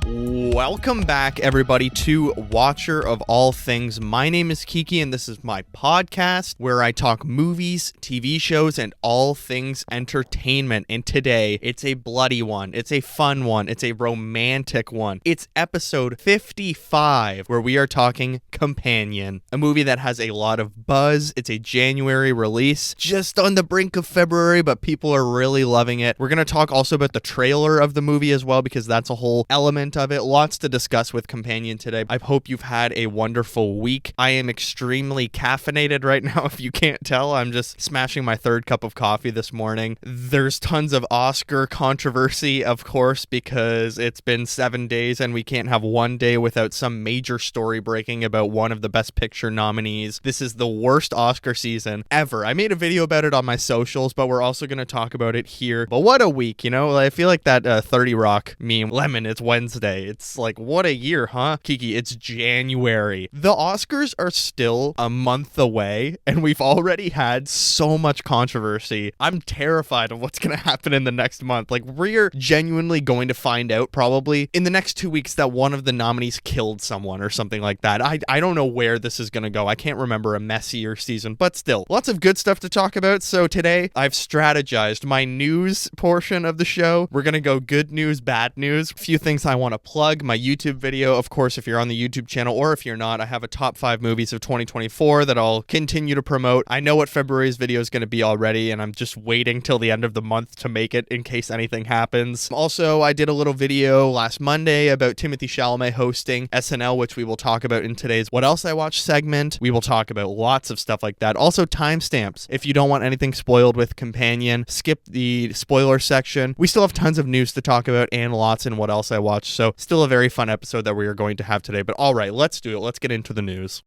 Welcome back, everybody, to Watcher of All Things. My name is Kiki, and this is my podcast where I talk movies, TV shows, and all things entertainment. And today, it's a bloody one. It's a fun one. It's a romantic one. It's episode 55, where we are talking Companion, a movie that has a lot of buzz. It's a January release, just on the brink of February, but people are really loving it. We're going to talk also about the trailer of the movie as well, because that's a whole element of it. Lots to discuss with Companion today. I hope you've had a wonderful week. I am extremely caffeinated right now. If you can't tell, I'm just smashing my third cup of coffee this morning. There's tons of Oscar controversy, of course, because it's been 7 days and we can't have one day without some major story breaking about one of the Best Picture nominees. This is the worst Oscar season ever. I made a video about it on my socials, but we're also going to talk about it here. But what a week, you know? I feel like that 30 Rock meme, Lemon, it's Wednesday. It's like, what a year, huh? Kiki, it's January. The Oscars are still a month away, and we've already had so much controversy. I'm terrified of what's going to happen in the next month. Like, we're genuinely going to find out probably in the next 2 weeks that one of the nominees killed someone or something like that. I don't know where this is going to go. I can't remember a messier season, but still, lots of good stuff to talk about. So today, I've strategized my news portion of the show. We're going to go good news, bad news. A few things I want to plug. My YouTube video, of course, if you're on the YouTube channel, or if you're not, I have a top 5 movies of 2024 that I'll continue to promote. I know what February's video is going to be already, and I'm just waiting till the end of the month to make it in case anything happens. Also, I did a little video last Monday about Timothée Chalamet hosting SNL, which we will talk about in today's What Else I Watched segment. We will talk about lots of stuff like that. Also, timestamps. If you don't want anything spoiled with Companion, skip the spoiler section. We still have tons of news to talk about and lots in What Else I Watched, so still a very fun episode that we are going to have today. But all right, let's do it. Let's get into the news.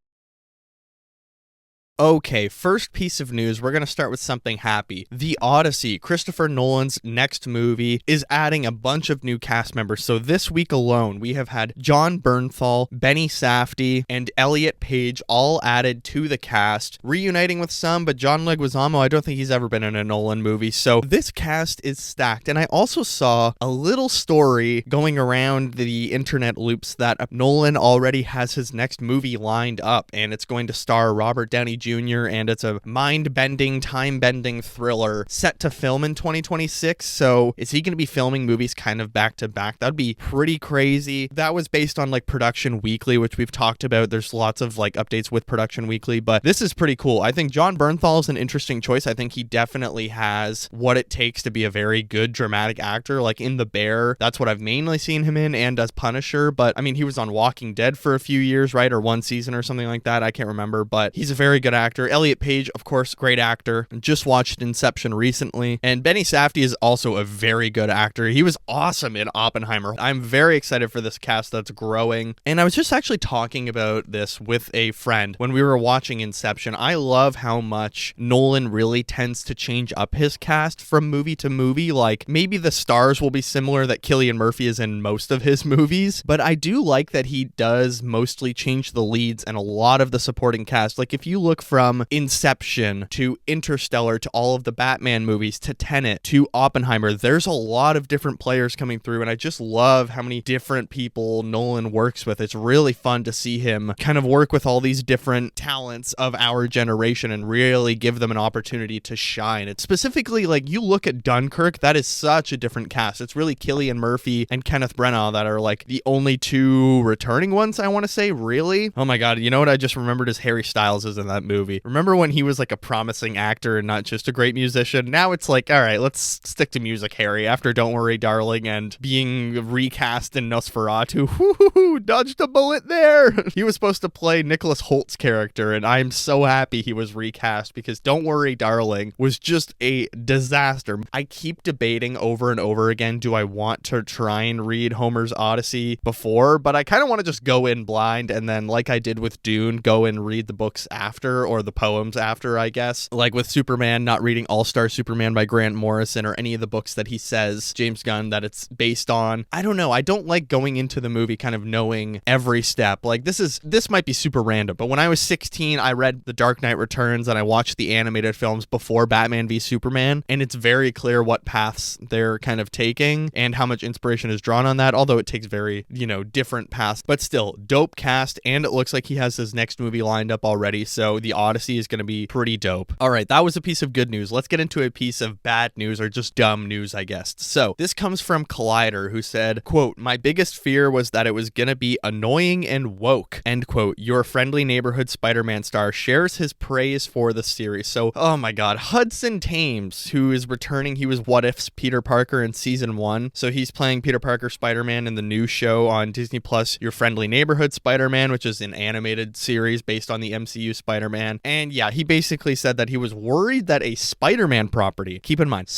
Okay, first piece of news, we're going to start with something happy. The Odyssey, Christopher Nolan's next movie, is adding a bunch of new cast members. So this week alone, we have had Jon Bernthal, Benny Safdie, and Elliot Page all added to the cast, reuniting with some, but John Leguizamo, I don't think he's ever been in a Nolan movie. So this cast is stacked. And I also saw a little story going around the internet loops that Nolan already has his next movie lined up, and it's going to star Robert Downey Jr., and it's a mind-bending, time-bending thriller set to film in 2026. So is he going to be filming movies kind of back-to-back? That'd be pretty crazy. That was based on like Production Weekly, which we've talked about. There's lots of like updates with Production Weekly, but this is pretty cool. I think Jon Bernthal is an interesting choice. I think he definitely has what it takes to be a very good dramatic actor. Like in The Bear, that's what I've mainly seen him in, and as Punisher. But I mean, he was on Walking Dead for a few years, right? Or one season or something like that. I can't remember, but he's a very good actor. Elliot Page, of course, great actor. Just watched Inception recently. And Benny Safdie is also a very good actor. He was awesome in Oppenheimer. I'm very excited for this cast that's growing. And I was just actually talking about this with a friend when we were watching Inception. I love how much Nolan really tends to change up his cast from movie to movie. Like, maybe the stars will be similar that Cillian Murphy is in most of his movies, but I do like that he does mostly change the leads and a lot of the supporting cast. Like, if you look from Inception to Interstellar to all of the Batman movies to Tenet to Oppenheimer, there's a lot of different players coming through, and I just love how many different people Nolan works with. It's really fun to see him kind of work with all these different talents of our generation and really give them an opportunity to shine. It's specifically like, you look at Dunkirk, that is such a different cast. It's really Cillian Murphy and Kenneth Branagh that are like the only two returning ones, I want to say, really. Oh my god, you know what I just remembered is Harry Styles is in that movie. Remember when he was like a promising actor and not just a great musician? Now it's like, all right, let's stick to music, Harry, after Don't Worry, Darling and being recast in Nosferatu. Whoo, dodged a bullet there. He was supposed to play Nicholas Holt's character, and I'm so happy he was recast, because Don't Worry, Darling was just a disaster. I keep debating over and over again, do I want to try and read Homer's Odyssey before? But I kind of want to just go in blind and then, like I did with Dune, go and read the books after, or the poems after, I guess. Like with Superman, not reading All-Star Superman by Grant Morrison or any of the books that he says, James Gunn, that it's based on. I don't know. I don't like going into the movie kind of knowing every step. Like this might be super random, but when I was 16, I read The Dark Knight Returns and I watched the animated films before Batman v Superman, and it's very clear what paths they're kind of taking and how much inspiration is drawn on that, although it takes very, different paths. But still, dope cast, and it looks like he has his next movie lined up already, so The Odyssey is going to be pretty dope. All right, that was a piece of good news. Let's get into a piece of bad news, or just dumb news, I guess. So this comes from Collider, who said, quote, "My biggest fear was that it was going to be annoying and woke," end quote. Your friendly neighborhood Spider-Man star shares his praise for the series. So, oh my god, Hudson Thames, who is returning, he was What If's Peter Parker in season 1, so he's playing Peter Parker Spider-Man in the new show on Disney Plus, Your Friendly Neighborhood Spider-Man, which is an animated series based on the MCU Spider-Man. And yeah, he basically said that he was worried that a Spider-Man property, keep in mind,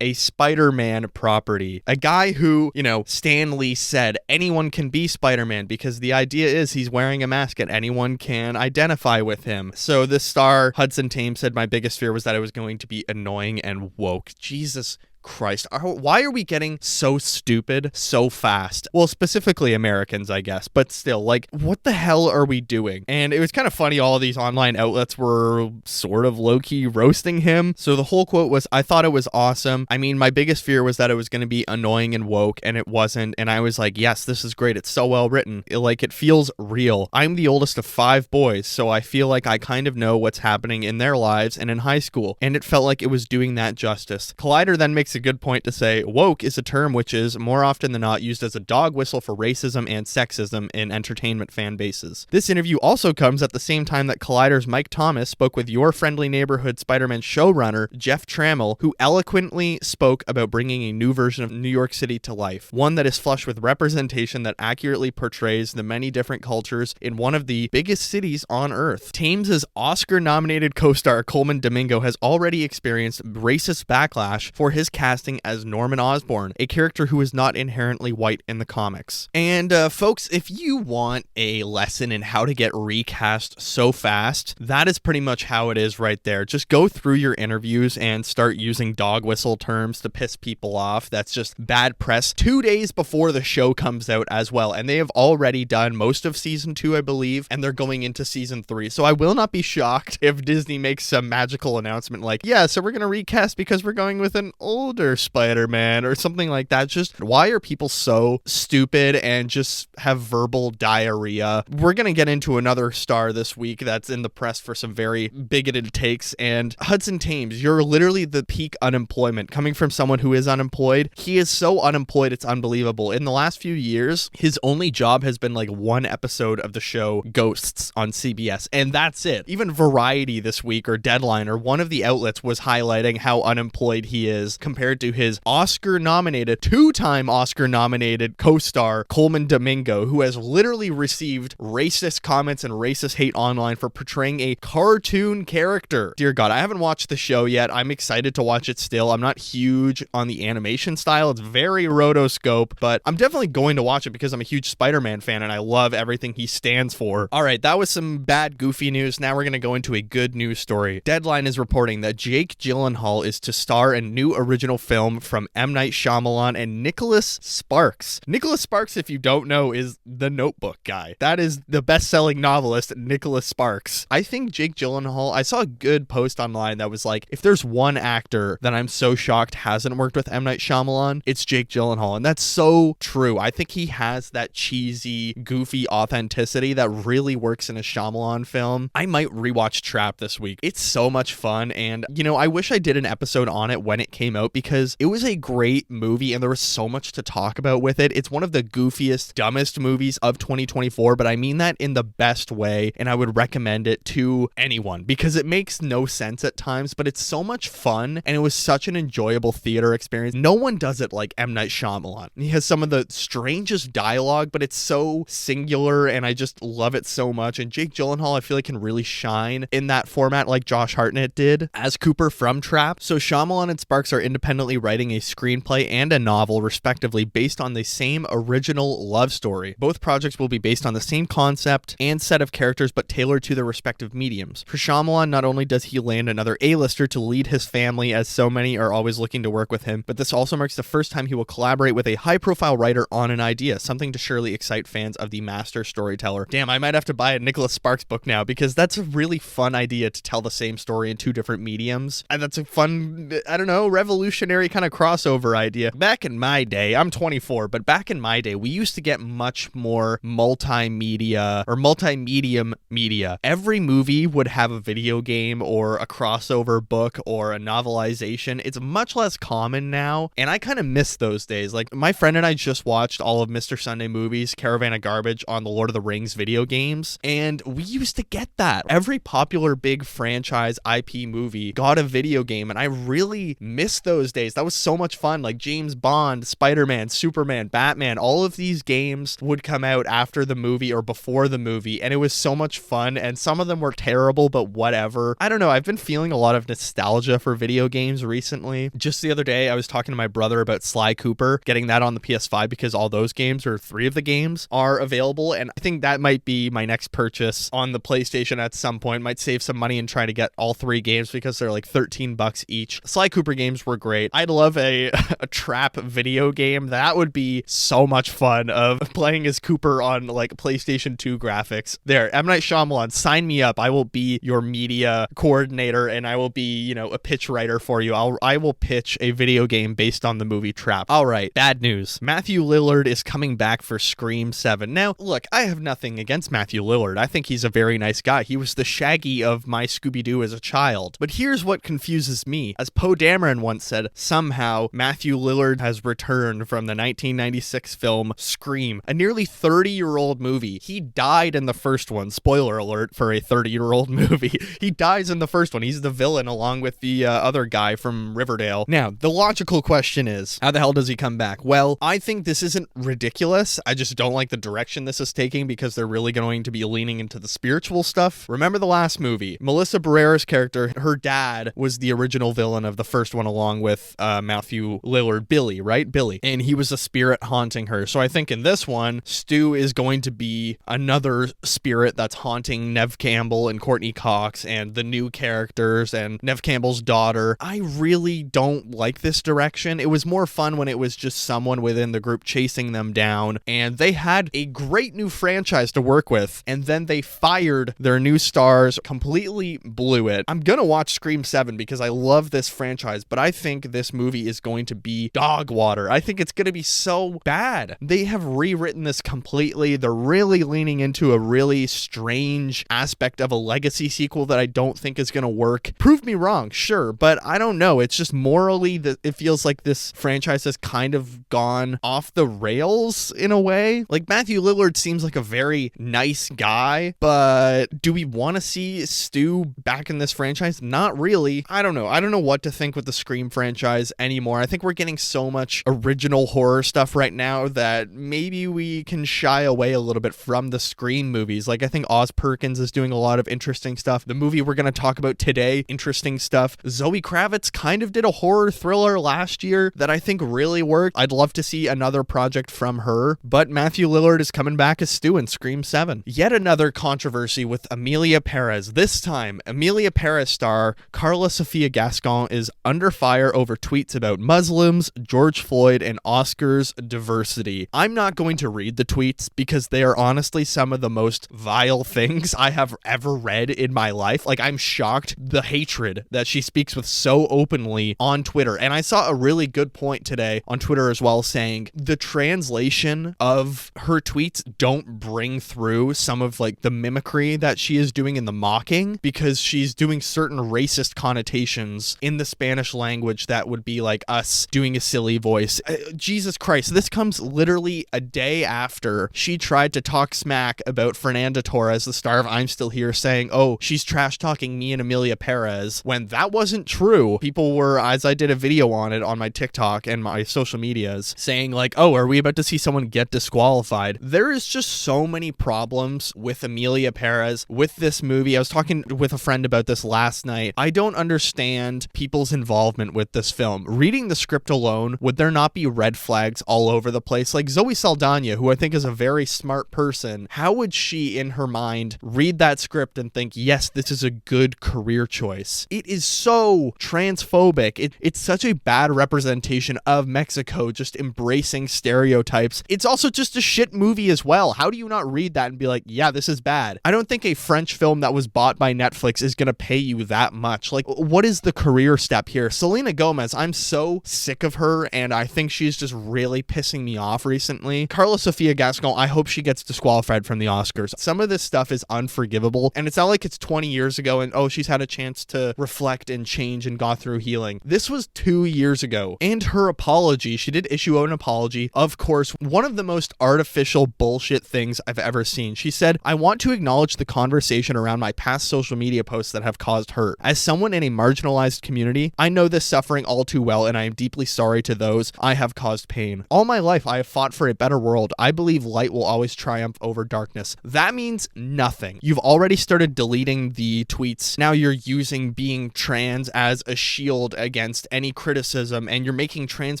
a Spider-Man property, a guy who, Stan Lee said anyone can be Spider-Man because the idea is he's wearing a mask and anyone can identify with him. So this star, Hudson Thames, said, "My biggest fear was that it was going to be annoying and woke." Jesus Christ, why are we getting so stupid so fast? Well, specifically Americans, I guess, but still, like, what the hell are we doing? And it was kind of funny, all of these online outlets were sort of low-key roasting him. So the whole quote was, "I thought it was awesome. I mean, my biggest fear was that it was going to be annoying and woke, and it wasn't. And I was like, yes, this is great. It's so well written. It feels real. I'm the oldest of 5 boys, so I feel like I kind of know what's happening in their lives and in high school, and it felt like it was doing that justice." Collider then makes a good point to say, woke is a term which is more often than not used as a dog whistle for racism and sexism in entertainment fan bases. This interview also comes at the same time that Collider's Mike Thomas spoke with Your Friendly Neighborhood Spider-Man showrunner Jeff Trammell, who eloquently spoke about bringing a new version of New York City to life, one that is flush with representation that accurately portrays the many different cultures in one of the biggest cities on Earth. Thames' Oscar-nominated co-star Coleman Domingo has already experienced racist backlash for his casting as Norman Osborn, a character who is not inherently white in the comics. And folks, if you want a lesson in how to get recast so fast, that is pretty much how it is right there. Just go through your interviews and start using dog whistle terms to piss people off. That's just bad press 2 days before the show comes out as well. And they have already done most of season 2, I believe, and they're going into season 3. So I will not be shocked if Disney makes some magical announcement like, yeah, so we're going to recast because we're going with an older Spider-Man or something like that. Just why are people so stupid and just have verbal diarrhea? We're going to get into another star this week that's in the press for some very bigoted takes, and Hudson Thames, you're literally the peak unemployment coming from someone who is unemployed. He is so unemployed, it's unbelievable. In the last few years, his only job has been like one episode of the show Ghosts on CBS, and that's it. Even Variety this week, or Deadline, or one of the outlets was highlighting how unemployed he is compared to his Oscar-nominated, 2-time Oscar-nominated co-star Coleman Domingo, who has literally received racist comments and racist hate online for portraying a cartoon character. Dear God, I haven't watched the show yet. I'm excited to watch it still. I'm not huge on the animation style. It's very rotoscope, but I'm definitely going to watch it because I'm a huge Spider-Man fan and I love everything he stands for. All right, that was some bad, goofy news. Now we're going to go into a good news story. Deadline is reporting that Jake Gyllenhaal is to star in new original film from M. Night Shyamalan and Nicholas Sparks. Nicholas Sparks, if you don't know, is the Notebook guy. That is the best-selling novelist, Nicholas Sparks. I think Jake Gyllenhaal, I saw a good post online that was like, if there's one actor that I'm so shocked hasn't worked with M. Night Shyamalan, it's Jake Gyllenhaal. And that's so true. I think he has that cheesy, goofy authenticity that really works in a Shyamalan film. I might rewatch Trap this week. It's so much fun. And, I wish I did an episode on it when it came out because it was a great movie and there was so much to talk about with it. It's one of the goofiest, dumbest movies of 2024, but I mean that in the best way. And I would recommend it to anyone because it makes no sense at times, but it's so much fun and it was such an enjoyable theater experience. No one does it like M. Night Shyamalan. He has some of the strangest dialogue, but it's so singular and I just love it so much. And Jake Gyllenhaal, I feel like can really shine in that format like Josh Hartnett did as Cooper from Trap. So Shyamalan and Sparks are independent independently writing a screenplay and a novel, respectively, based on the same original love story. Both projects will be based on the same concept and set of characters, but tailored to their respective mediums. For Shyamalan, not only does he land another A-lister to lead his family, as so many are always looking to work with him, but this also marks the first time he will collaborate with a high-profile writer on an idea, something to surely excite fans of the master storyteller. Damn, I might have to buy a Nicholas Sparks book now, because that's a really fun idea to tell the same story in two different mediums, and that's a fun, I don't know, revolutionary kind of crossover idea. Back in my day, I'm 24, but back in my day, we used to get much more multimedia or multimedium media. Every movie would have a video game or a crossover book or a novelization. It's much less common now, and I kind of miss those days. Like, my friend and I just watched all of Mr. Sunday Movie's Caravan of Garbage on the Lord of the Rings video games, and we used to get that. Every popular big franchise IP movie got a video game, and I really miss those days. That was so much fun. Like James Bond, Spider-Man, Superman, Batman, all of these games would come out after the movie or before the movie, and it was so much fun, and some of them were terrible, but whatever. I don't know, I've been feeling a lot of nostalgia for video games recently. Just the other day, I was talking to my brother about Sly Cooper, getting that on the PS5 because all those games, or 3 of the games, are available, and I think that might be my next purchase on the PlayStation at some point. Might save some money and try to get all 3 games because they're like $13 each. Sly Cooper games were great. I'd love a trap video game. That would be so much fun, of playing as Cooper on like PlayStation 2 graphics. There, M. Night Shyamalan, sign me up. I will be your media coordinator, and I will be, you know, a pitch writer for you. I will pitch a video game based on the movie Trap. All right, bad news. Matthew Lillard is coming back for Scream 7. Now, look, I have nothing against Matthew Lillard. I think he's a very nice guy. He was the Shaggy of my Scooby-Doo as a child. But here's what confuses me. As Poe Dameron once said, somehow Matthew Lillard has returned from the 1996 film Scream, a nearly 30-year-old movie. He died in the first one. Spoiler alert for a 30-year-old movie. He dies in the first one. He's the villain along with the other guy from Riverdale. Now, the logical question is, how the hell does he come back? Well, I think this isn't ridiculous. I just don't like the direction this is taking, because they're really going to be leaning into the spiritual stuff. Remember the last movie? Melissa Barrera's character, her dad was the original villain of the first one, along with Matthew Lillard, Billy, right? Billy. And he was a spirit haunting her. So I think in this one, Stu is going to be another spirit that's haunting Neve Campbell and Courtney Cox and the new characters and Neve Campbell's daughter. I really don't like this direction. It was more fun when it was just someone within the group chasing them down, and they had a great new franchise to work with, and then they fired their new stars, completely blew it. I'm gonna watch Scream 7 because I love this franchise, but I think this movie is going to be dog water. I think it's gonna be so bad. They have rewritten this completely. They're really leaning into a really strange aspect of a legacy sequel that I don't think is gonna work. Prove me wrong, sure, but I don't know. It's just morally that it feels like this franchise has kind of gone off the rails in a way. Like, Matthew Lillard seems like a very nice guy, but do we want to see Stu back in this franchise? Not really. I don't know. I don't know what to think with the Scream franchise anymore. I think we're getting so much original horror stuff right now that maybe we can shy away a little bit from the Scream movies. Like, I think Oz Perkins is doing a lot of interesting stuff. The movie we're going to talk about today, interesting stuff. Zoe Kravitz kind of did a horror thriller last year that I think really worked. I'd love to see another project from her, but Matthew Lillard is coming back as Stu in Scream 7. Yet another controversy with Emilia Perez. This time, Emilia Perez star Carla Sofia Gascon is under fire over tweets about Muslims, George Floyd, and Oscars diversity. I'm not going to read the tweets because they are honestly some of the most vile things I have ever read in my life. Like, I'm shocked the hatred that she speaks with so openly on Twitter. And I saw a really good point today on Twitter as well, saying the translation of her tweets don't bring through some of like the mimicry that she is doing in the mocking, because she's doing certain racist connotations in the Spanish language that would be like us doing a silly voice. Jesus Christ, this comes literally a day after she tried to talk smack about Fernanda Torres, the star of I'm Still Here, saying, oh, she's trash talking me and Emilia Perez, when that wasn't true. People were, as I did a video on it on my TikTok and my social medias, saying like, oh, are we about to see someone get disqualified? There is just so many problems with Emilia Perez, with this movie. I was talking with a friend about this last night. I don't understand people's involvement with this film. Reading the script alone, would there not be red flags all over the place? Like Zoe Saldana, who I think is a very smart person, how would she in her mind read that script and think, yes, this is a good career choice? It is so transphobic. It's such a bad representation of Mexico, just embracing stereotypes. It's also just a shit movie as well. How do you not read that and be like, yeah, this is bad? I don't think a French film that was bought by Netflix is going to pay you that much. Like, what is the career step here? Selena Gomez, I'm so sick of her, and I think she's just really pissing me off recently. Carla Sofia Gascon, I hope she gets disqualified from the Oscars. Some of this stuff is unforgivable, and it's not like it's 20 years ago and, oh, she's had a chance to reflect and change and got through healing. This was 2 years ago, and her apology, she did issue an apology. Of course, one of the most artificial bullshit things I've ever seen. She said, I want to acknowledge the conversation around my past social media posts that have caused hurt. As someone in a marginalized community, I know this suffering all too well, and I am deeply sorry to those I have caused pain. All my life, I have fought for a better world. I believe light will always triumph over darkness. That means nothing. You've already started deleting the tweets. Now you're using being trans as a shield against any criticism, and you're making trans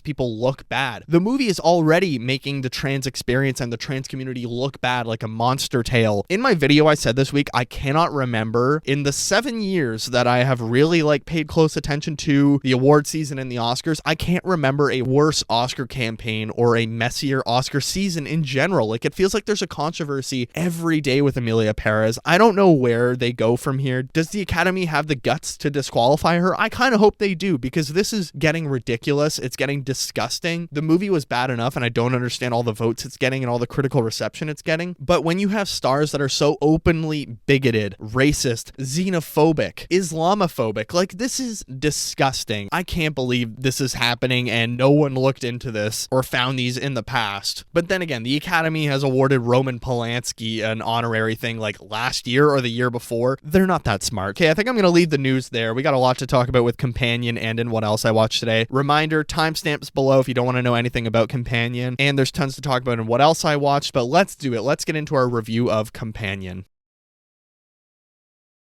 people look bad. The movie is already making the trans experience and the trans community look bad, like a monster tale. In my video I said this week, I cannot remember in the 7 years that I have really paid close attention to the award season and the Oscars, I can't remember a worse Oscar campaign or a messier Oscar season in general. Like, it feels like there's a controversy every day with Emilia Perez. I don't know where they go from here. Does the Academy have the guts to disqualify her? I kind of hope they do, because this is getting ridiculous. It's getting disgusting. The movie was bad enough, and I don't understand all the votes it's getting and all the critical reception it's getting. But when you have stars that are so openly bigoted, racist, xenophobic, Islamophobic, like, this is disgusting. I can't believe this is happening and no one looked into this or found these in the past. But then again, the Academy has awarded Roman Polanski an honorary thing like last year or the year before. They're not that smart. Okay, I think I'm going to leave the news there. We got a lot to talk about with Companion and in what else I watched today. Reminder, timestamps below if you don't want to know anything about Companion. And there's tons to talk about in what else I watched, but let's do it. Let's get into our review of Companion.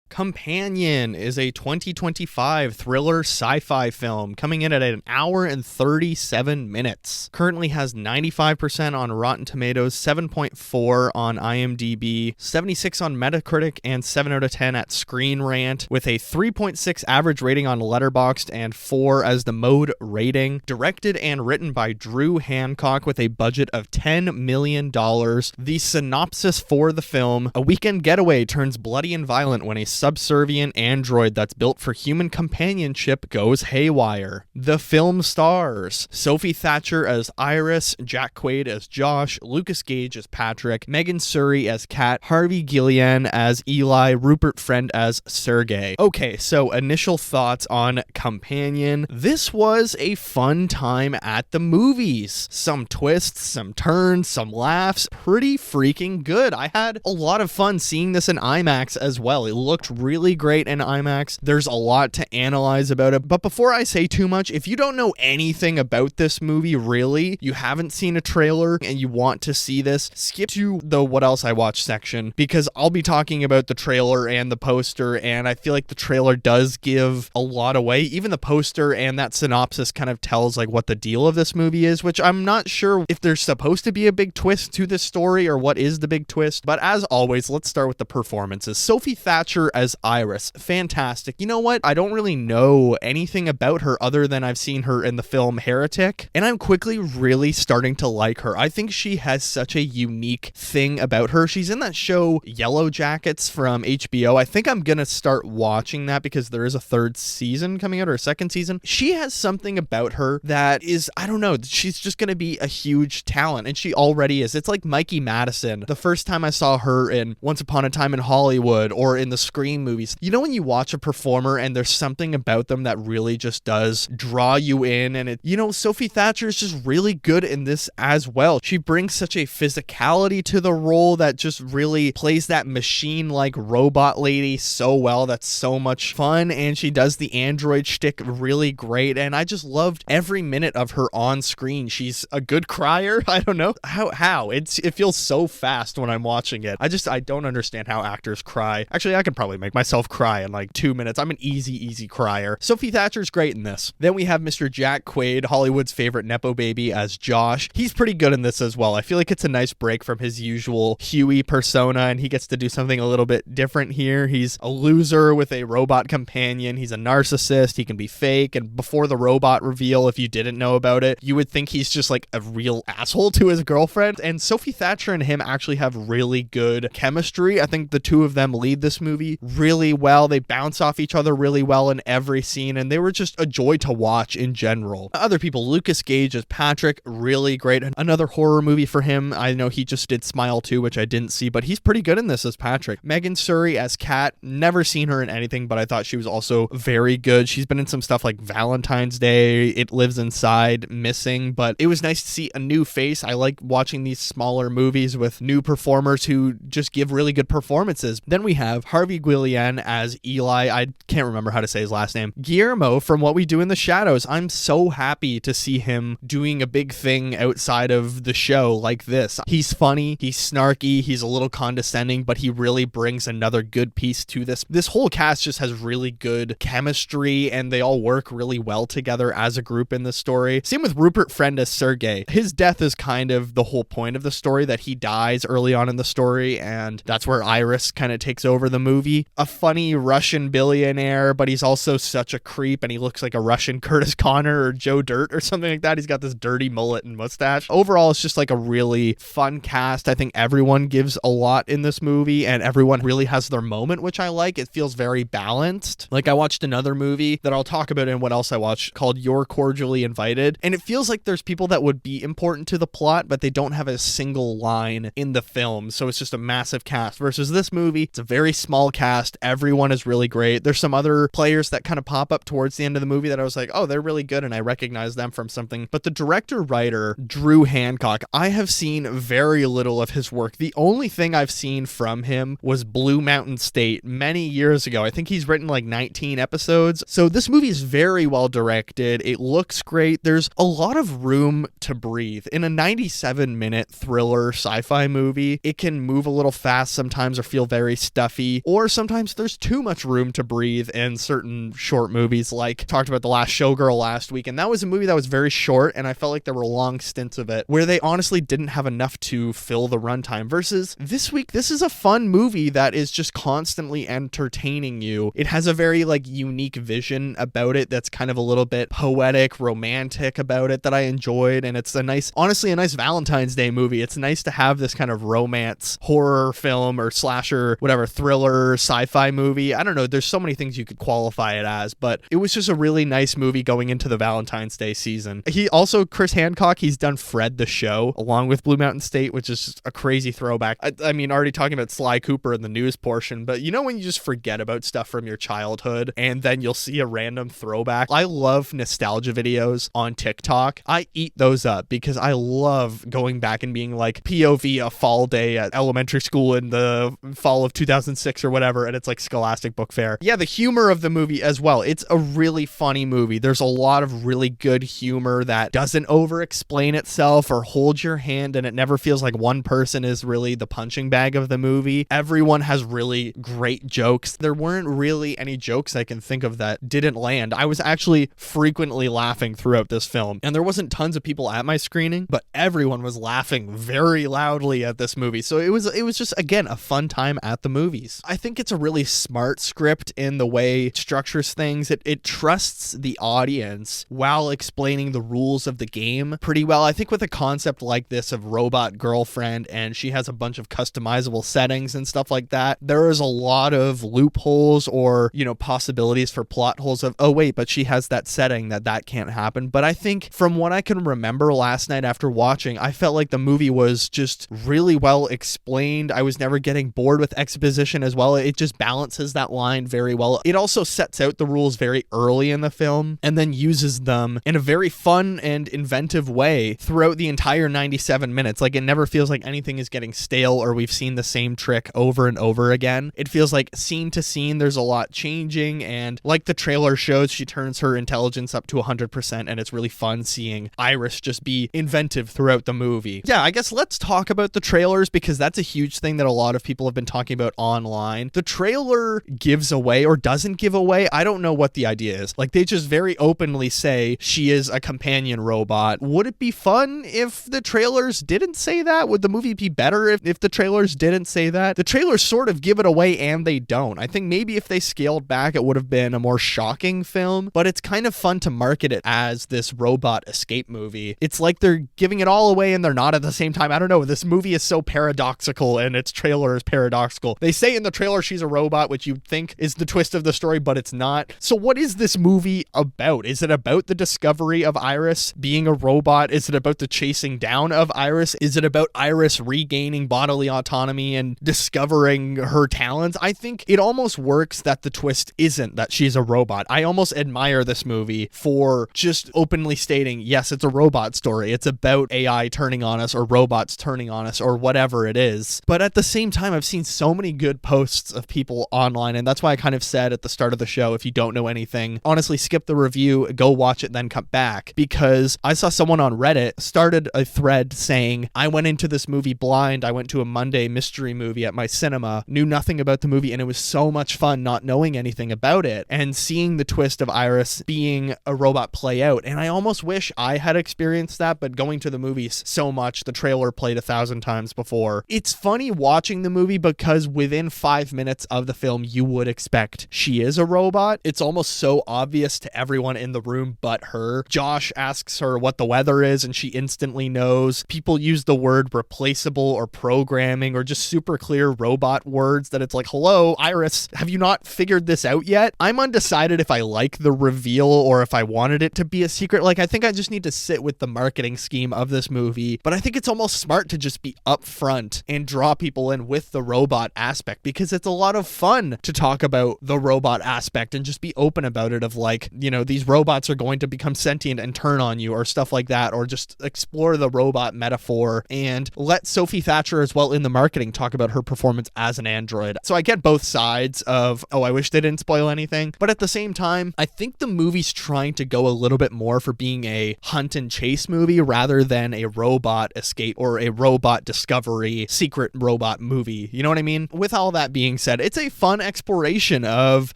Companion is a 2025 thriller sci-fi film coming in at an hour and 37 minutes. Currently has 95% on Rotten Tomatoes, 7.4 on IMDb, 76 on Metacritic, and 7 out of 10 at Screen Rant, with a 3.6 average rating on Letterboxd and 4 as the mode rating. Directed and written by Drew Hancock with a budget of $10 million. The synopsis for the film: a weekend getaway turns bloody and violent when a subservient android that's built for human companionship goes haywire. The film stars Sophie Thatcher as Iris, Jack Quaid as Josh, Lucas Gage as Patrick, Megan Suri as Kat, Harvey Guillen as Eli, Rupert Friend as Sergey. Okay, so initial thoughts on Companion. This was a fun time at the movies. Some twists, some turns, some laughs. Pretty freaking good. I had a lot of fun seeing this in IMAX as well. It looked really great in IMAX. There's a lot to analyze about it, but before I say too much, if you don't know anything about this movie, really, you haven't seen a trailer and you want to see this, skip to the what else I watched section, because I'll be talking about the trailer and the poster, and I feel like the trailer does give a lot away. Even the poster and that synopsis kind of tells like what the deal of this movie is, which I'm not sure if there's supposed to be a big twist to this story or what is the big twist. But as always, let's start with the performances. Sophie Thatcher as Iris, fantastic. You know what? I don't really know anything about her other than I've seen her in the film Heretic, and I'm quickly really starting to like her. I think she has such a unique thing about her. She's in that show Yellow Jackets from HBO. I think I'm gonna start watching that because there is a third season coming out, or a second season. She has something about her that is, I don't know, she's just gonna be a huge talent, and she already is. It's like Mikey Madison. The first time I saw her in Once Upon a Time in Hollywood or in the Scream movies, you know, when you watch a performer and there's something about them that really just does draw you in, and it, you know, Sophie Thatcher is just really good in this as well. She brings such a physicality to the role that just really plays that machine-like robot lady so well. That's so much fun, and she does the android shtick really great, and I just loved every minute of her on screen. She's a good crier. I don't know how it feels so fast when I'm watching it. I don't understand how actors cry. Actually, I could probably literally make myself cry in like 2 minutes. I'm an easy crier. Sophie Thatcher's great in this. Then we have Mr. Jack Quaid, Hollywood's favorite Nepo baby, as Josh. He's pretty good in this as well. I feel like it's a nice break from his usual Huey persona, and he gets to do something a little bit different here. He's a loser with a robot companion. He's a narcissist. He can be fake. And before the robot reveal, if you didn't know about it, you would think he's just like a real asshole to his girlfriend. And Sophie Thatcher and him actually have really good chemistry. I think the two of them lead this movie really well. They bounce off each other really well in every scene, and they were just a joy to watch in general. Other people, Lucas Gage as Patrick, really great. Another horror movie for him. I know he just did Smile 2, which I didn't see, but he's pretty good in this as Patrick. Megan Suri as Kat, never seen her in anything, but I thought she was also very good. She's been in some stuff like Valentine's Day, It Lives Inside, Missing, but it was nice to see a new face. I like watching these smaller movies with new performers who just give really good performances. Then we have Harvey Guillén as Eli. I can't remember how to say his last name. Guillermo from What We Do in the Shadows. I'm so happy to see him doing a big thing outside of the show like this. He's funny, he's snarky, he's a little condescending, but he really brings another good piece to this. This whole cast just has really good chemistry, and they all work really well together as a group in the story. Same with Rupert Friend as Sergey. His death is kind of the whole point of the story, that he dies early on in the story, and that's where Iris kind of takes over the movie. A funny Russian billionaire, but he's also such a creep, and he looks like a Russian Curtis Connor or Joe Dirt or something like that. He's got this dirty mullet and mustache. Overall, it's just like a really fun cast. I think everyone gives a lot in this movie, and everyone really has their moment, which I like. It feels very balanced. Like, I watched another movie that I'll talk about in what else I watched called You're Cordially Invited, and it feels like there's people that would be important to the plot, but they don't have a single line in the film, so it's just a massive cast. Versus this movie, it's a very small cast. Everyone is really great. There's some other players that kind of pop up towards the end of the movie that I was like, oh, they're really good, and I recognize them from something. But the director-writer, Drew Hancock, I have seen very little of his work. The only thing I've seen from him was Blue Mountain State many years ago. I think he's written like 19 episodes. So this movie is very well directed. It looks great. There's a lot of room to breathe. In a 97-minute thriller sci-fi movie, it can move a little fast sometimes or feel very stuffy, or sometimes there's too much room to breathe in certain short movies. Like, talked about The Last Showgirl last week, and that was a movie that was very short, and I felt like there were long stints of it where they honestly didn't have enough to fill the runtime. Versus this week, this is a fun movie that is just constantly entertaining you. It has a very like unique vision about it that's kind of a little bit poetic, romantic about it that I enjoyed, and it's honestly a nice Valentine's Day movie. It's nice to have this kind of romance horror film or slasher, whatever, thriller sci-fi movie. I don't know, there's so many things you could qualify it as, but it was just a really nice movie going into the Valentine's Day season. He also, Chris Hancock, he's done Fred the Show along with Blue Mountain State, which is just a crazy throwback. I mean, already talking about Sly Cooper in the news portion, but you know when you just forget about stuff from your childhood and then you'll see a random throwback? I love nostalgia videos on TikTok. I eat those up because I love going back and being like, POV a fall day at elementary school in the fall of 2006 or whatever, and it's like Scholastic Book Fair. Yeah, the humor of the movie as well. It's a really funny movie. There's a lot of really good humor that doesn't over-explain itself or hold your hand, and it never feels like one person is really the punching bag of the movie. Everyone has really great jokes. There weren't really any jokes I can think of that didn't land. I was actually frequently laughing throughout this film, and there wasn't tons of people at my screening, but everyone was laughing very loudly at this movie. So it was just, again, a fun time at the movies. I think it's a really smart script in the way it structures things. It trusts the audience while explaining the rules of the game pretty well. I think with a concept like this of robot girlfriend, and she has a bunch of customizable settings and stuff like that, there is a lot of loopholes or, possibilities for plot holes of, oh wait, but she has that setting that can't happen. But I think from what I can remember last night after watching, I felt like the movie was just really well explained. I was never getting bored with exposition as well. It just balances that line very well. It also sets out the rules very early in the film and then uses them in a very fun and inventive way throughout the entire 97 minutes. Like, it never feels like anything is getting stale or we've seen the same trick over and over again. It feels like scene to scene there's a lot changing, and like the trailer shows, she turns her intelligence up to 100%, and it's really fun seeing Iris just be inventive throughout the movie. Yeah, I guess let's talk about the trailers, because that's a huge thing that a lot of people have been talking about online. The trailer gives away or doesn't give away, I don't know what the idea is. Like, they just very openly say she is a companion robot. Would it be fun if the trailers didn't say that? Would the movie be better if the trailers didn't say that? The trailers sort of give it away and they don't. I think maybe if they scaled back, it would have been a more shocking film, but it's kind of fun to market it as this robot escape movie. It's like they're giving it all away and they're not at the same time. I don't know. This movie is so paradoxical and its trailer is paradoxical. They say in the trailer she's a robot, which you'd think is the twist of the story, but it's not. So what is this movie about? Is it about the discovery of Iris being a robot? Is it about the chasing down of Iris? Is it about Iris regaining bodily autonomy and discovering her talents? I think it almost works that the twist isn't that she's a robot. I almost admire this movie for just openly stating, yes, it's a robot story. It's about AI turning on us or robots turning on us or whatever it is. But at the same time, I've seen so many good posts of people online, and that's why I kind of said at the start of the show, if you don't know anything, honestly, skip the review, go watch it, then come back, because I saw someone on Reddit started a thread saying, I went into this movie blind. I went to a Monday mystery movie at my cinema, knew nothing about the movie, and it was so much fun not knowing anything about it and seeing the twist of Iris being a robot play out. And I almost wish I had experienced that, but going to the movies so much, the trailer played 1,000 times before. It's funny watching the movie because within 5 minutes of the film, you would expect she is a robot. It's almost so obvious to everyone in the room but her. Josh asks her what the weather is and she instantly knows. People use the word replaceable or programming or just super clear robot words that it's like, hello, Iris, have you not figured this out yet? I'm undecided if I like the reveal or if I wanted it to be a secret. Like, I think I just need to sit with the marketing scheme of this movie, but I think it's almost smart to just be upfront and draw people in with the robot aspect, because it's a lot of fun to talk about the robot aspect and just be open about it, of like, you know, these robots are going to become sentient and turn on you or stuff like that, or just explore the robot metaphor and let Sophie Thatcher as well in the marketing talk about her performance as an android. So I get both sides of, oh, I wish they didn't spoil anything, but at the same time, I think the movie's trying to go a little bit more for being a hunt and chase movie rather than a robot escape or a robot discovery secret robot movie. You know what I mean? With all that being said, it's a fun exploration of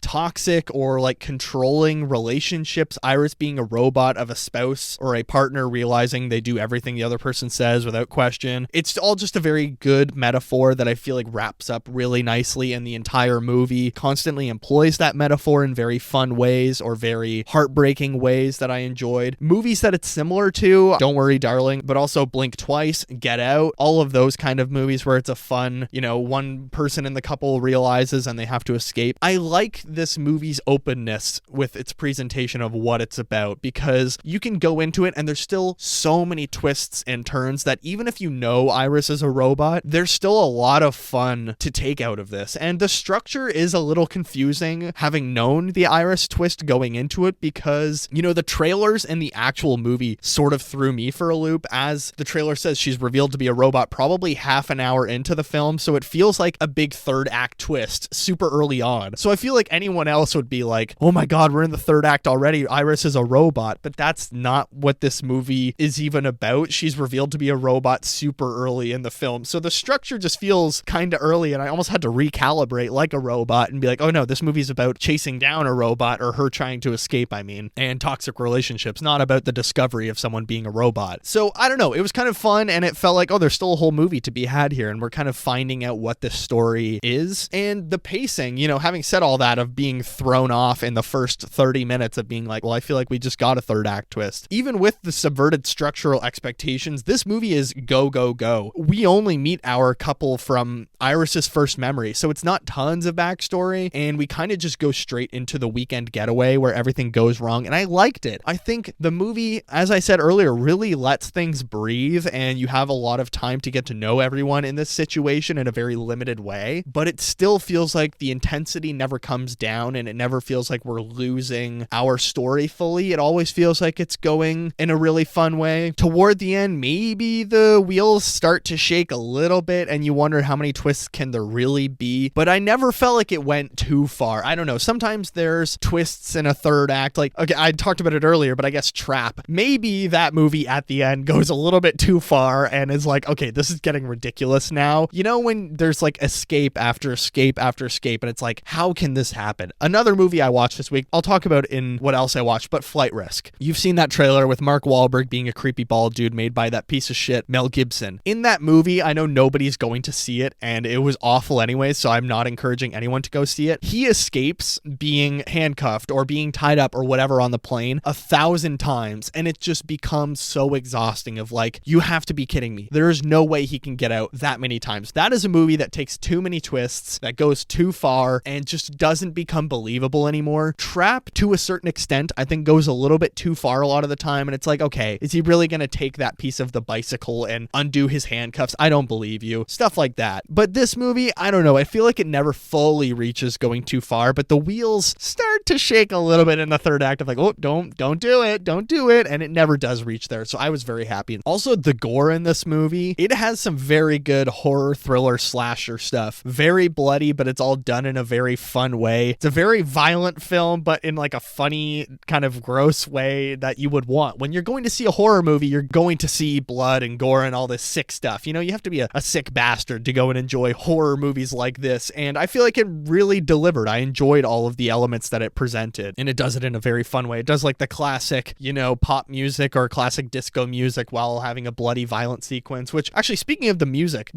toxic or like controlling relationships, Iris being a robot of a spouse or a partner realizing they do everything the other person says without question. It's all just a very good metaphor that I feel like wraps up really nicely, and the entire movie constantly employs that metaphor in very fun ways or very heartbreaking ways that I enjoyed. Movies that it's similar to, Don't Worry Darling, but also Blink Twice, Get Out, all of those kind of movies where it's a fun, you know, one person in the couple realizes and they have to escape. I like this movie's openness with its presentation of what it's about, because you can go into it and there's still so many twists and turns that even if you know Iris is a robot, there's still a lot of fun to take out of this. And the structure is a little confusing having known the Iris twist going into it, because, you know, the trailers and the actual movie sort of threw me for a loop. As the trailer says, she's revealed to be a robot probably half an hour into the film, so it feels like a big third act twist super early on. So I feel like anyone else would be like, oh my god, we're in the third act already, Iris is a robot, but that's not what this movie is even about. She's revealed to be a robot super early in the film, so the structure just feels kind of early, and I almost had to recalibrate like a robot and be like, oh no, this movie's about chasing down a robot, or her trying to escape, and toxic relationships, not about the discovery of someone being a robot. So I don't know, it was kind of fun, and it felt like, oh, there's still a whole movie to be had here, and we're kind of finding out what this story is. And the pacing, you know, having said all that, of being thrown off in the first 30 minutes of being like, well, I feel like we just got a third act twist. Even with the subverted structural expectations, this movie is go, go, go. We only meet our couple from Iris's first memory, so it's not tons of backstory, and we kind of just go straight into the weekend getaway where everything goes wrong, and I liked it. I think the movie, as I said earlier, really lets things breathe, and you have a lot of time to get to know everyone in this situation in a very limited way, but it still feels like the intensity never comes down, and it never feels like we're losing our story fully. It always feels like it's going in a really fun way. Toward the end, maybe the wheels start to shake a little bit, and you wonder how many twists can there really be, but I never felt like it went too far. I don't know, sometimes there's twists in a third act, like, okay, I talked about it earlier, but I guess Trap, maybe that movie at the end goes a little bit too far and is like, okay, this is getting ridiculous now. You know, when there's like escape after escape escape after escape, and it's like, how can this happen? Another movie I watched this week, I'll talk about in what else I watched, but Flight Risk. You've seen that trailer with Mark Wahlberg being a creepy bald dude made by that piece of shit Mel Gibson. In that movie, I know nobody's going to see it, and it was awful anyway, so I'm not encouraging anyone to go see it. He escapes being handcuffed or being tied up or whatever on the plane 1,000 times, and it just becomes so exhausting of like, you have to be kidding me. There's no way he can get out that many times. That is a movie that takes too many twists, that goes too far, and just doesn't become believable anymore. Trap, to a certain extent, I think goes a little bit too far a lot of the time, and it's like, okay, is he really going to take that piece of the bicycle and undo his handcuffs? I don't believe you. Stuff like that. But this movie, I don't know, I feel like it never fully reaches going too far, but the wheels start to shake a little bit in the third act of like, oh, don't do it, and it never does reach there. So I was very happy. Also, the gore in this movie, it has some very good horror, thriller, slasher stuff. Very bloody, but it's all done in a very fun way. It's a very violent film, but in like a funny, kind of gross way that you would want. When you're going to see a horror movie, you're going to see blood and gore and all this sick stuff. You know, you have to be a sick bastard to go and enjoy horror movies like this, and I feel like it really delivered. I enjoyed all of the elements that it presented, and it does it in a very fun way. It does like the classic, you know, pop music or classic disco music while having a bloody violent sequence, which actually, speaking of the music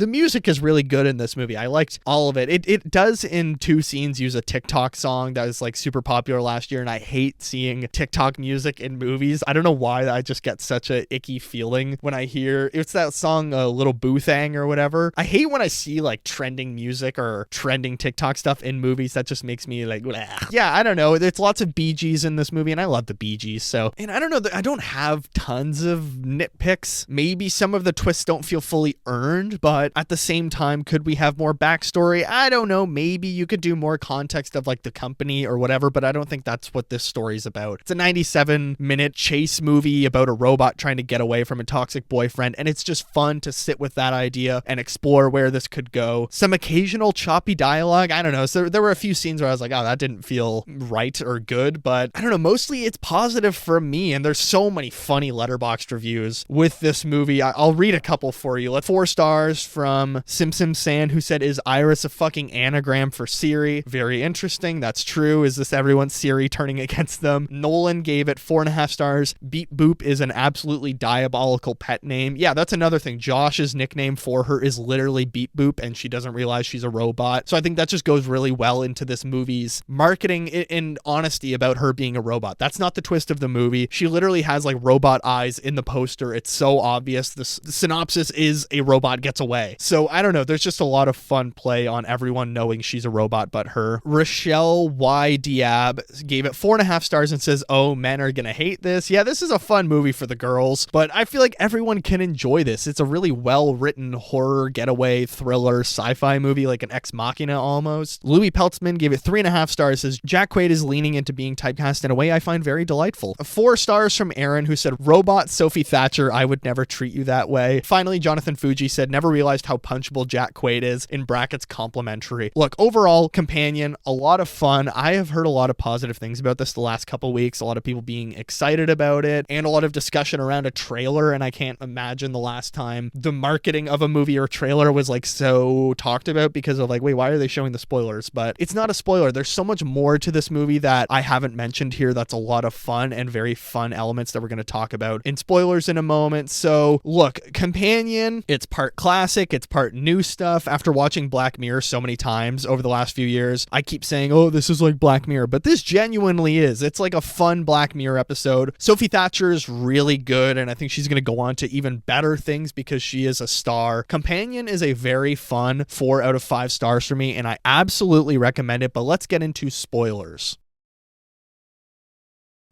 is really good in this movie. I liked all of it. It does in two scenes use a TikTok song that was like super popular last year, and I hate seeing TikTok music in movies. I don't know why, I just get such a icky feeling when I hear, it's that song Little Boo Thang or whatever. I hate when I see like trending music or trending TikTok stuff in movies. That just makes me like, bleh. Yeah, I don't know. There's lots of Bee Gees in this movie, and I love the Bee Gees. So, and I don't know, I don't have tons of nitpicks. Maybe some of the twists don't feel fully earned, but at the same time, could we have more backstory? I don't know. Maybe you could do more context of like the company or whatever, but I don't think that's what this story's about. It's a 97-minute chase movie about a robot trying to get away from a toxic boyfriend, and it's just fun to sit with that idea and explore where this could go. Some occasional choppy dialogue, I don't know. So there were a few scenes where I was like, oh, that didn't feel right or good, but I don't know. Mostly it's positive for me, and there's so many funny Letterboxd reviews with this movie. I'll read a couple for you. 4 stars from Simpson San, who said, is Iris a fucking anagram for Siri? Very interesting. That's true. Is this everyone's Siri turning against them? Nolan gave it 4.5 stars. Beep Boop is an absolutely diabolical pet name. Yeah, that's another thing. Josh's nickname for her is literally Beep Boop, and she doesn't realize she's a robot. So I think that just goes really well into this movie's marketing in honesty about her being a robot. That's not the twist of the movie. She literally has like robot eyes in the poster. It's so obvious. The synopsis is a robot gets away. So I don't know. There's just a lot of fun play on everyone knowing she's a robot but her. Rochelle Y. Diab gave it 4.5 stars and says, oh, men are gonna hate this. Yeah, this is a fun movie for the girls, but I feel like everyone can enjoy this. It's a really well-written horror, getaway, thriller, sci-fi movie, like an Ex Machina almost. Louis Peltzman gave it 3.5 stars, says, Jack Quaid is leaning into being typecast in a way I find very delightful. 4 stars from Aaron, who said, robot Sophie Thatcher, I would never treat you that way. Finally, Jonathan Fuji said, never realized how punchable Jack Quaid is, in brackets complimentary. Look, overall, Companion, a lot of fun. I have heard a lot of positive things about this the last couple weeks, a lot of people being excited about it, and a lot of discussion around a trailer, and I can't imagine the last time the marketing of a movie or trailer was like so talked about because of like, wait, why are they showing the spoilers? But it's not a spoiler. There's so much more to this movie that I haven't mentioned here that's a lot of fun and very fun elements that we're going to talk about in spoilers in a moment. So look, Companion, it's part classic, it's part new stuff. After watching Black Mirror so many times over the last few years, I keep saying, oh, this is like Black Mirror, but this genuinely is. It's like a fun Black Mirror episode. Sophie Thatcher is really good, and I think she's going to go on to even better things because she is a star. Companion is a very fun 4 out of 5 stars for me, and I absolutely recommend it, but let's get into spoilers.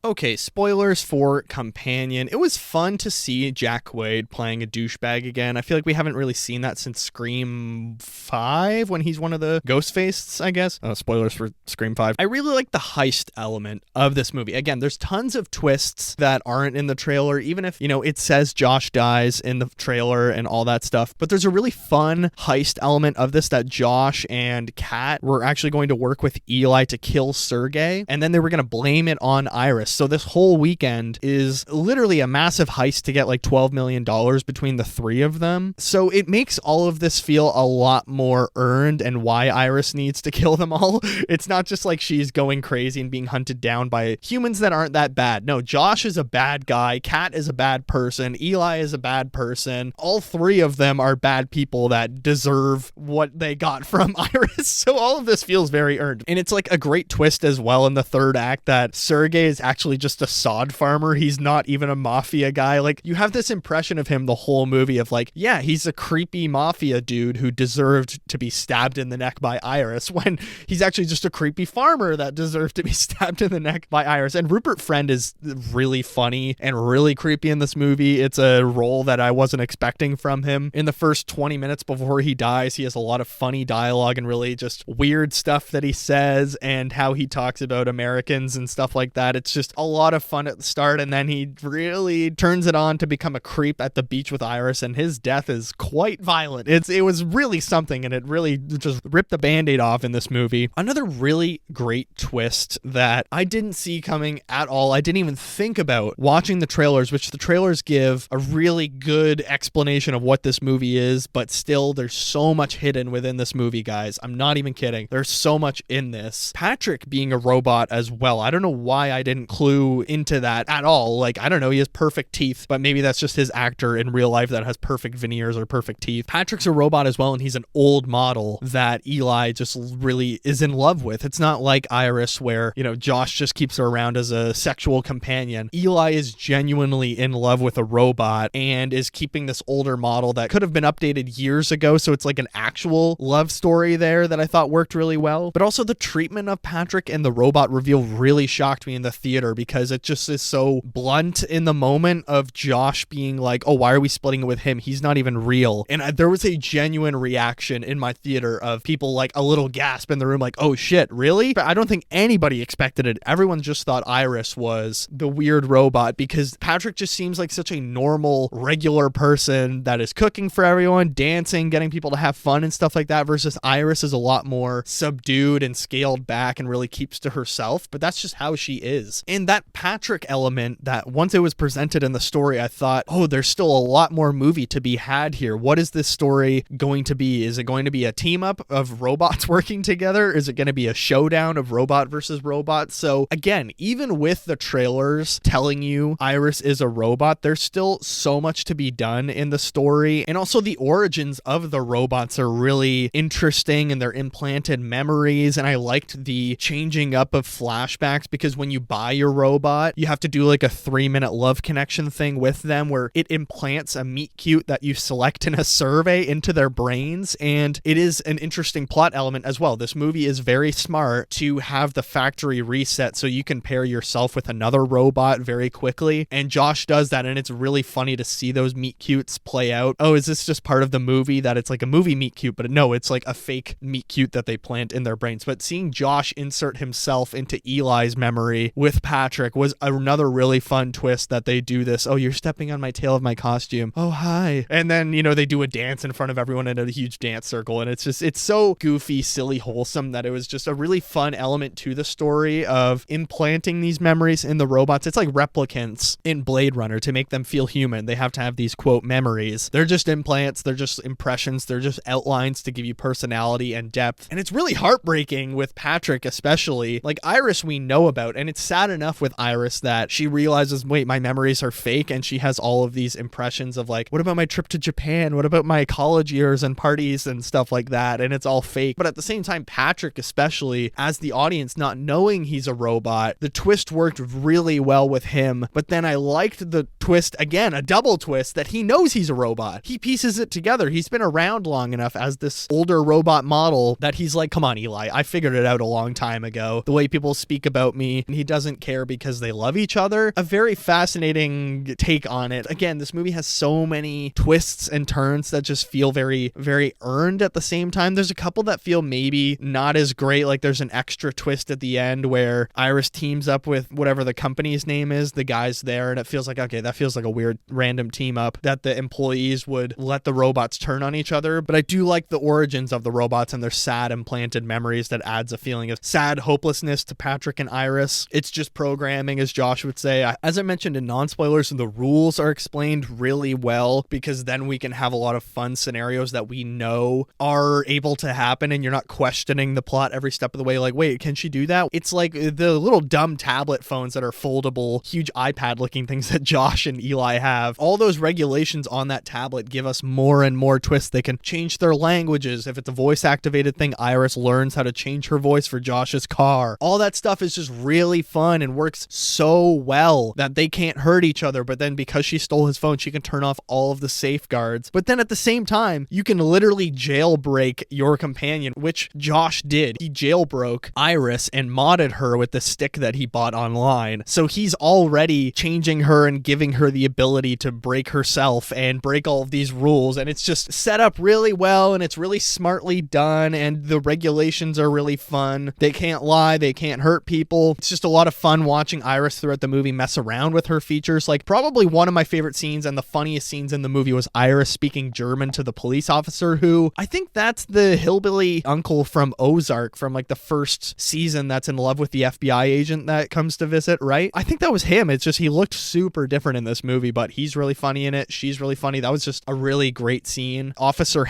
Okay, spoilers for Companion. It was fun to see Jack Quaid playing a douchebag again. I feel like we haven't really seen that since Scream 5 when he's one of the Ghostfaces, I guess. Spoilers for Scream 5. I really like the heist element of this movie. Again, there's tons of twists that aren't in the trailer, even if, you know, it says Josh dies in the trailer and all that stuff. But there's a really fun heist element of this that Josh and Kat were actually going to work with Eli to kill Sergey, and then they were going to blame it on Iris. Iris. So this whole weekend is literally a massive heist to get like $12 million between the three of them. So it makes all of this feel a lot more earned and why Iris needs to kill them all. It's not just like she's going crazy and being hunted down by humans that aren't that bad. No, Josh is a bad guy. Kat is a bad person. Eli is a bad person. All three of them are bad people that deserve what they got from Iris. So all of this feels very earned. And it's like a great twist as well in the third act that Sergey is actually just a sod farmer. He's not even a mafia guy. Like, you have this impression of him the whole movie of like, yeah, he's a creepy mafia dude who deserved to be stabbed in the neck by Iris, when he's actually just a creepy farmer that deserved to be stabbed in the neck by Iris. And Rupert Friend is really funny and really creepy in this movie. It's a role that I wasn't expecting from him. In the first 20 minutes before he dies, he has a lot of funny dialogue and really just weird stuff that he says and how he talks about Americans and stuff like that. It's just a lot of fun at the start, and then he really turns it on to become a creep at the beach with Iris, and his death is quite violent. It was really something, and it really just ripped the band-aid off in this movie. Another really great twist that I didn't see coming at all. I didn't even think about watching the trailers, which the trailers give a really good explanation of what this movie is, but still there's so much hidden within this movie, guys. I'm not even kidding. There's so much in this. Patrick being a robot as well. I don't know why I didn't clue into that at all. Like, I don't know, he has perfect teeth, but maybe that's just his actor in real life that has perfect veneers or perfect teeth. Patrick's a robot as well, and he's an old model that Eli just really is in love with. It's not like Iris where, you know, Josh just keeps her around as a sexual companion. Eli is genuinely in love with a robot and is keeping this older model that could have been updated years ago. So it's like an actual love story there that I thought worked really well. But also the treatment of Patrick and the robot reveal really shocked me in the theater, because it just is so blunt in the moment of Josh being like, oh, why are we splitting it with him? He's not even real. And there was a genuine reaction in my theater of people like a little gasp in the room, like, oh shit, really? But I don't think anybody expected it. Everyone just thought Iris was the weird robot, because Patrick just seems like such a normal, regular person that is cooking for everyone, dancing, getting people to have fun and stuff like that, versus Iris is a lot more subdued and scaled back and really keeps to herself. But that's just how she is. And that Patrick element, that once it was presented in the story, I thought, oh, there's still a lot more movie to be had here. What is this story going to be? Is it going to be a team up of robots working together? Is it going to be a showdown of robot versus robot? So again, even with the trailers telling you Iris is a robot, there's still so much to be done in the story. And also the origins of the robots are really interesting, and their implanted memories. And I liked the changing up of flashbacks, because when you buy your robot, you have to do like a 3-minute love connection thing with them where it implants a meet cute that you select in a survey into their brains. And it is an interesting plot element as well. This movie is very smart to have the factory reset so you can pair yourself with another robot very quickly. And Josh does that, and it's really funny to see those meet cutes play out. Oh, is this just part of the movie that it's like a movie meet cute? But no, it's like a fake meet cute that they plant in their brains. But seeing Josh insert himself into Eli's memory with Patrick was another really fun twist, that they do this, oh, you're stepping on my tail of my costume. Oh, hi. And then, you know, they do a dance in front of everyone in a huge dance circle. And it's so goofy, silly, wholesome that it was just a really fun element to the story of implanting these memories in the robots. It's like replicants in Blade Runner. To make them feel human, they have to have these, quote, memories. They're just implants. They're just impressions. They're just outlines to give you personality and depth. And it's really heartbreaking with Patrick, especially. Like, Iris we know about, and it's sad enough with Iris that she realizes, wait, my memories are fake, and she has all of these impressions of like, what about my trip to Japan? What about my college years and parties and stuff like that? And it's all fake. But at the same time, Patrick, especially as the audience not knowing he's a robot, the twist worked really well with him. But then I liked the twist, again, a double twist, that he knows he's a robot. He pieces it together. He's been around long enough as this older robot model that he's like, come on, Eli, I figured it out a long time ago. The way people speak about me, and he doesn't care because they love each other. A very fascinating take on it. Again, this movie has so many twists and turns that just feel very, very earned at the same time. There's a couple that feel maybe not as great. Like there's an extra twist at the end where Iris teams up with whatever the company's name is, the guys there, and it feels like, okay, that feels like a weird random team up that the employees would let the robots turn on each other. But I do like the origins of the robots and their sad implanted memories that adds a feeling of sad hopelessness to Patrick and Iris. It's just programming, as Josh would say. As I mentioned in non-spoilers, the rules are explained really well, because then we can have a lot of fun scenarios that we know are able to happen, and you're not questioning the plot every step of the way, like, wait, can she do that? It's like the little dumb tablet phones that are foldable, huge iPad looking things that Josh and Eli have. All those regulations on that tablet give us more and more twists. They can change their languages. If it's a voice activated thing, Iris learns how to change her voice for Josh's car. All that stuff is just really fun and works so well that they can't hurt each other, but then because she stole his phone, she can turn off all of the safeguards. But then at the same time, you can literally jailbreak your companion, which Josh did. He jailbroke Iris and modded her with the stick that he bought online. So he's already changing her and giving her the ability to break herself and break all of these rules. And it's just set up really well, and it's really smartly done, and the regulations are really fun. They can't lie, they can't hurt people. It's just a lot of fun watching Iris throughout the movie mess around with her features. Like, probably one of my favorite scenes and the funniest scenes in the movie was Iris speaking German to the police officer, who I think that's the hillbilly uncle from Ozark from like the first season that's in love with the FBI agent that comes to visit, right? I think that was him. It's just he looked super different in this movie, but he's really funny in it. She's really funny. That was just a really great scene. Officer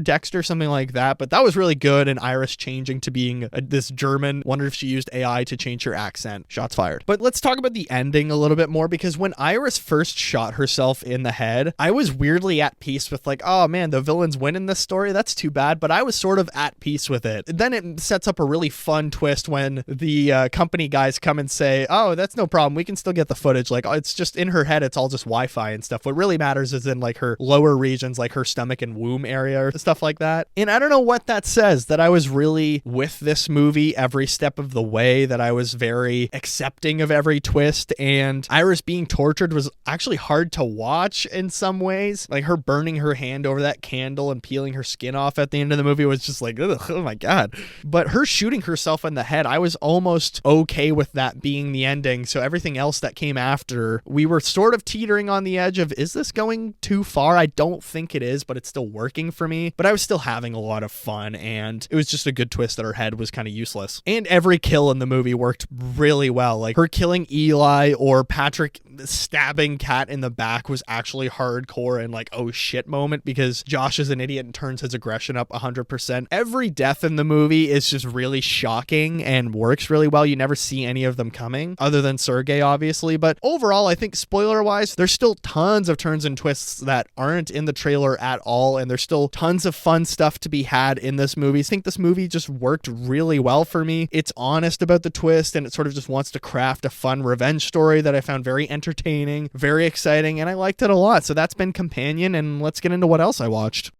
Dexter, something like that. But that was really good, and Iris changing to being this German. Wonder if she used AI to change her accent. Shots fired. But let's talk about the ending a little bit more, because when Iris first shot herself in the head, I was weirdly at peace with like, oh man, the villains win in this story. That's too bad. But I was sort of at peace with it. Then it sets up a really fun twist when the company guys come and say, oh, that's no problem. We can still get the footage. Like, it's just in her head. It's all just Wi-Fi and stuff. What really matters is in like her lower regions, like her stomach and womb area or stuff like that. And I don't know what that says, that I was really with this movie every step of the way, that I was very accepting of every twist. And Iris being tortured was actually hard to watch in some ways. Like her burning her hand over that candle and peeling her skin off at the end of the movie was just like, ugh, oh my God. But her shooting herself in the head, I was almost okay with that being the ending. So everything else that came after, we were sort of teetering on the edge of, is this going too far? I don't think it is, but it's still working for me. But I was still having a lot of fun, and it was just a good twist that her head was kind of useless. And every kill in the movie worked really well. Like her killing Eli or Patrick stabbing Kat in the back was actually hardcore and like, oh shit moment, because Josh is an idiot and turns his aggression up 100%. Every death in the movie is just really shocking and works really well. You never see any of them coming, other than Sergey, obviously. But overall, I think spoiler-wise, there's still tons of turns and twists that aren't in the trailer at all, and there's still tons of fun stuff to be had in this movie. I think this movie just worked really well for me. It's honest about the twist, and it sort of just wants to craft a fun revenge story that I found very entertaining, very exciting, and I liked it a lot. So that's been Companion, and let's get into what else I watched.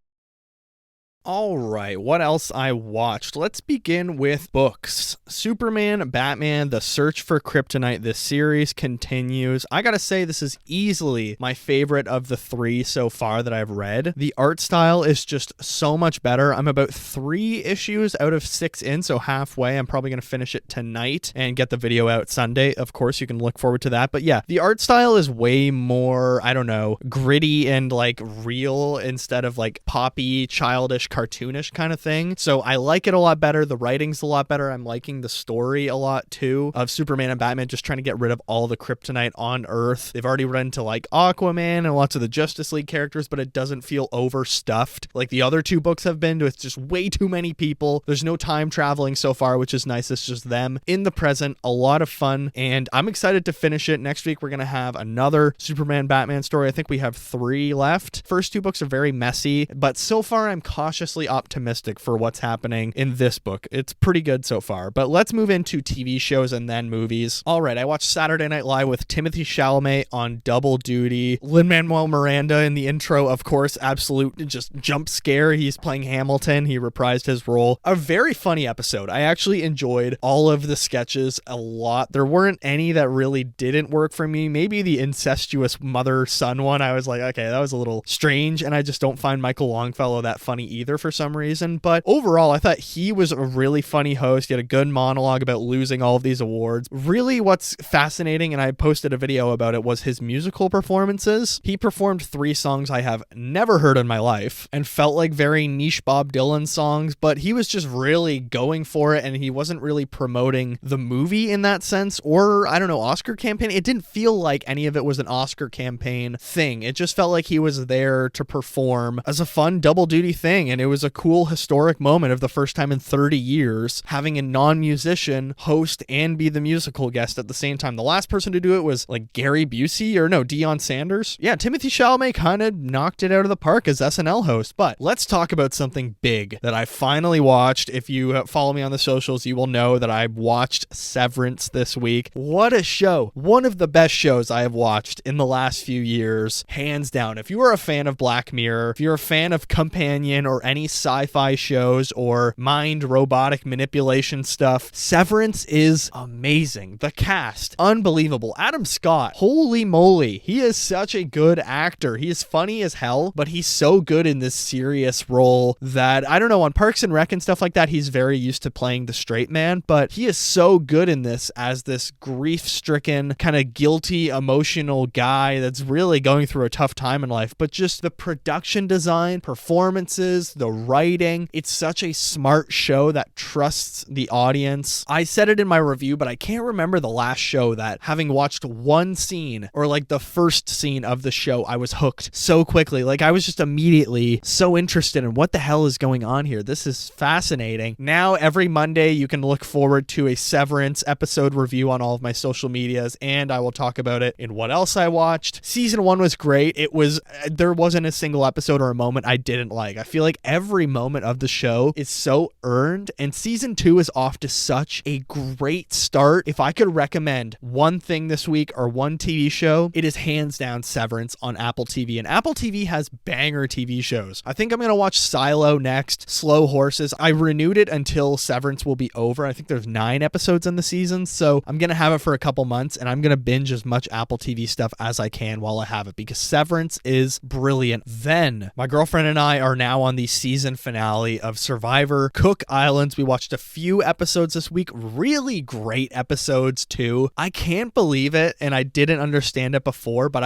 All right, what else I watched? Let's begin with books. Superman, Batman, The Search for Kryptonite. This series continues. I gotta say, this is easily my favorite of the three so far that I've read. The art style is just so much better. I'm about 3 issues out of 6 in, so halfway. I'm probably gonna finish it tonight and get the video out Sunday. Of course, you can look forward to that. But yeah, the art style is way more, I don't know, gritty and like real instead of like poppy, childish, cartoonish kind of thing. So I like it a lot better. The writing's a lot better. I'm liking the story a lot too, of Superman and Batman just trying to get rid of all the kryptonite on Earth. They've already run into like Aquaman and lots of the Justice League characters, but it doesn't feel overstuffed like the other 2 books have been, with just way too many people. There's no time traveling so far, which is nice. It's just them in the present. A lot of fun, and I'm excited to finish it. Next week, we're going to have another Superman Batman story. I think we have 3 left. First 2 books are very messy, but so far I'm cautiously optimistic for what's happening in this book. It's pretty good so far. But let's move into TV shows and then movies. All right, I watched Saturday Night Live with Timothy Chalamet on double duty. Lin-Manuel Miranda in the intro, of course, absolute just jump scare. He's playing Hamilton. He reprised his role. A very funny episode. I actually enjoyed all of the sketches a lot. There weren't any that really didn't work for me. Maybe the incestuous mother-son one. I was like, okay, that was a little strange, and I just don't find Michael Longfellow that funny either. either for some reason. But overall, I thought he was a really funny host. He had a good monologue about losing all of these awards. Really, what's fascinating, and I posted a video about it, was his musical performances. He performed 3 songs I have never heard in my life and felt like very niche Bob Dylan songs, but he was just really going for it, and he wasn't really promoting the movie in that sense, or I don't know, Oscar campaign. It didn't feel like any of it was an Oscar campaign thing. It just felt like he was there to perform as a fun double duty thing, and it was a cool historic moment of the first time in 30 years having a non-musician host and be the musical guest at the same time. The last person to do it was like Gary Busey, or no, Deion Sanders. Yeah, Timothy Chalamet kind of knocked it out of the park as SNL host. But let's talk about something big that I finally watched. If you follow me on the socials, you will know that I watched Severance this week. What a show. One of the best shows I have watched in the last few years, hands down. If you are a fan of Black Mirror, if you're a fan of Companion or any sci-fi shows or mind robotic manipulation stuff, Severance is amazing. The cast, unbelievable. Adam Scott, holy moly, he is such a good actor. He is funny as hell, but he's so good in this serious role that, I don't know, on Parks and Rec and stuff like that, he's very used to playing the straight man, but he is so good in this as this grief-stricken, kind of guilty, emotional guy that's really going through a tough time in life. But just the production design, performances, the writing, it's such a smart show that trusts the audience. I said it in my review, but I can't remember the last show that, having watched one scene or like the first scene of the show, I was hooked so quickly. Like, I was just immediately so interested in what the hell is going on here. This is fascinating. Now every Monday you can look forward to a Severance episode review on all of my social medias, and I will talk about it in what else I watched. Season 1 was great. There wasn't a single episode or a moment I didn't like. I feel like every moment of the show is so earned, and season 2 is off to such a great start. If I could recommend one thing this week or one TV show, it is hands down Severance on Apple TV. And Apple TV has banger TV shows. I think I'm going to watch Silo next, Slow Horses. I renewed it until Severance will be over. I think there's 9 episodes in the season, so I'm going to have it for a couple months, and I'm going to binge as much Apple TV stuff as I can while I have it, because Severance is brilliant. Then, my girlfriend and I are now on the season finale of Survivor Cook Islands. We watched a few episodes this week, really great episodes too. I can't believe it, and I didn't understand it before, but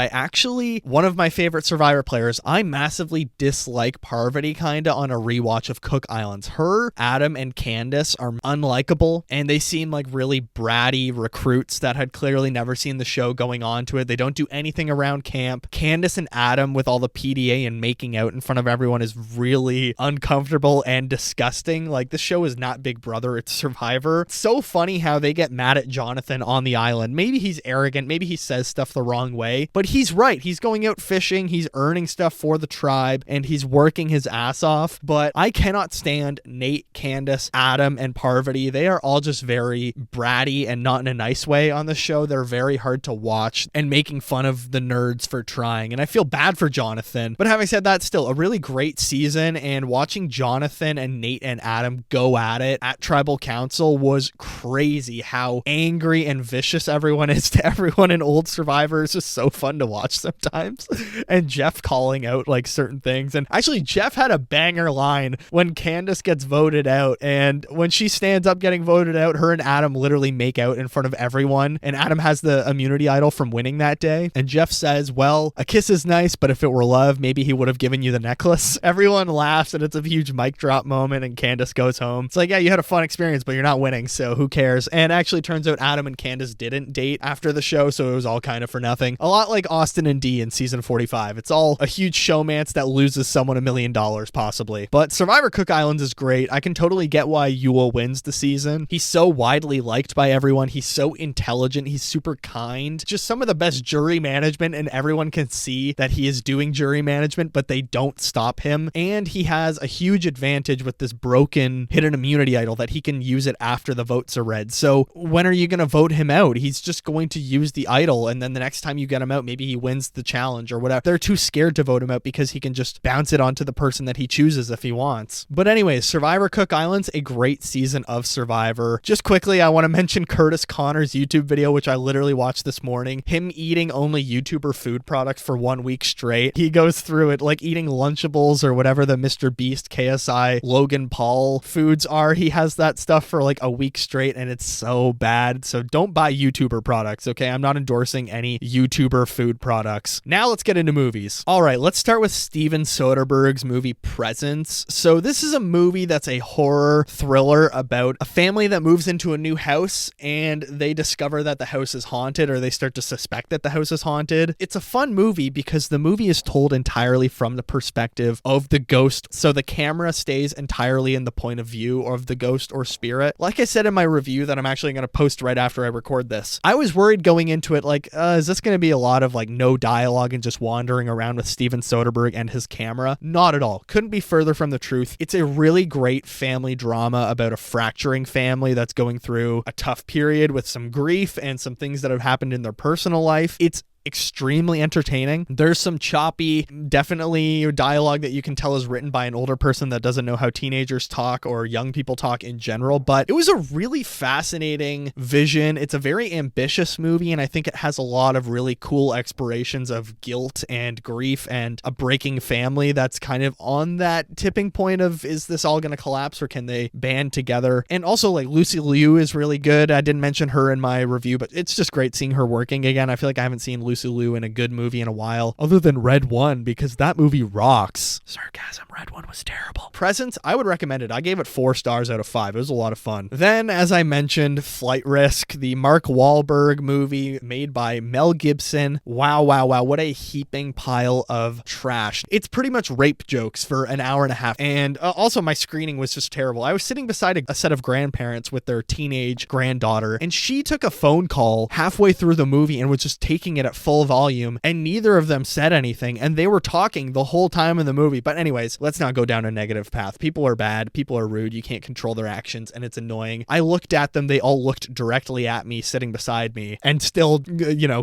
one of my favorite Survivor players, I massively dislike Parvati kinda on a rewatch of Cook Islands. Her, Adam, and Candace are unlikable, and they seem like really bratty recruits that had clearly never seen the show going on to it. They don't do anything around camp. Candace and Adam with all the PDA and making out in front of everyone is really uncomfortable and disgusting. Like, this show is not Big Brother, it's Survivor. It's so funny how they get mad at Jonathan on the island. Maybe he's arrogant, maybe he says stuff the wrong way, but he's right. He's going out fishing, he's earning stuff for the tribe, and he's working his ass off. But I cannot stand Nate, Candace, Adam, and Parvati. They are all just very bratty and not in a nice way on the show. They're very hard to watch and making fun of the nerds for trying, and I feel bad for Jonathan. But having said that, still a really great season, and watching Jonathan and Nate and Adam go at it at Tribal Council was crazy. How angry and vicious everyone is to everyone in old Survivor is just so fun to watch sometimes. And Jeff calling out like certain things, and actually Jeff had a banger line when Candace gets voted out, and when she stands up getting voted out, her and Adam literally make out in front of everyone, and Adam has the immunity idol from winning that day, and Jeff says, well, a kiss is nice, but if it were love, maybe he would have given you the necklace. Everyone laughs, and it's a huge mic drop moment, and Candace goes home. It's like, yeah, you had a fun experience, but you're not winning, so who cares? And actually turns out Adam and Candace didn't date after the show, so it was all kind of for nothing. A lot like Austin and Dee in season 45. It's all a huge showmance that loses someone $1 million possibly. But Survivor Cook Islands is great. I can totally get why Yul wins the season. He's so widely liked by everyone. He's so intelligent. He's super kind. Just some of the best jury management, and everyone can see that he is doing jury management, but they don't stop him. And he has a huge advantage with this broken hidden immunity idol that he can use it after the votes are read. So when are you going to vote him out? He's just going to use the idol, and then the next time you get him out, maybe he wins the challenge or whatever. They're too scared to vote him out because he can just bounce it onto the person that he chooses if he wants. But anyways, Survivor Cook Islands, a great season of Survivor. Just quickly, I want to mention Curtis Connor's YouTube video, which I literally watched this morning. Him eating only YouTuber food products for 1 week straight. He goes through it like eating Lunchables or whatever the Mr. Mr. Beast, KSI, Logan Paul foods are. He has that stuff for like a week straight and it's so bad. So don't buy YouTuber products, okay? I'm not endorsing any YouTuber food products. Now let's get into movies. All right, let's start with Steven Soderbergh's movie Presence. So this is a movie that's a horror thriller about a family that moves into a new house and they discover that the house is haunted, or they start to suspect that the house is haunted. It's a fun movie because the movie is told entirely from the perspective of the ghost. So the camera stays entirely in the point of view of the ghost or spirit. Like I said in my review that I'm actually going to post right after I record this, I was worried going into it like, is this going to be a lot of like no dialogue and just wandering around with Steven Soderbergh and his camera? Not at all. Couldn't be further from the truth. It's a really great family drama about a fracturing family that's going through a tough period with some grief and some things that have happened in their personal life. It's extremely entertaining. There's some choppy, definitely dialogue that you can tell is written by an older person that doesn't know how teenagers talk or young people talk in general, but it was a really fascinating vision. It's a very ambitious movie, and I think it has a lot of really cool explorations of guilt and grief and a breaking family that's kind of on that tipping point of, is this all going to collapse or can they band together? And also like Lucy Liu is really good. I didn't mention her in my review, but it's just great seeing her working again. I feel like I haven't seen Lucy Liu in a good movie in a while, other than Red One, because that movie rocks. Sarcasm, Red One was terrible. Presence, I would recommend it. I gave it 4 stars out of 5. It was a lot of fun. Then, as I mentioned, Flight Risk, the Mark Wahlberg movie made by Mel Gibson. Wow, wow, wow. What a heaping pile of trash. It's pretty much rape jokes for an hour and a half. And also my screening was just terrible. I was sitting beside a set of grandparents with their teenage granddaughter, and she took a phone call halfway through the movie and was just taking it at full volume, and neither of them said anything, and they were talking the whole time in the movie. But anyways, let's not go down a negative path. People are bad, people are rude, you can't control their actions, and it's annoying. I looked at them, they all looked directly at me sitting beside me and still,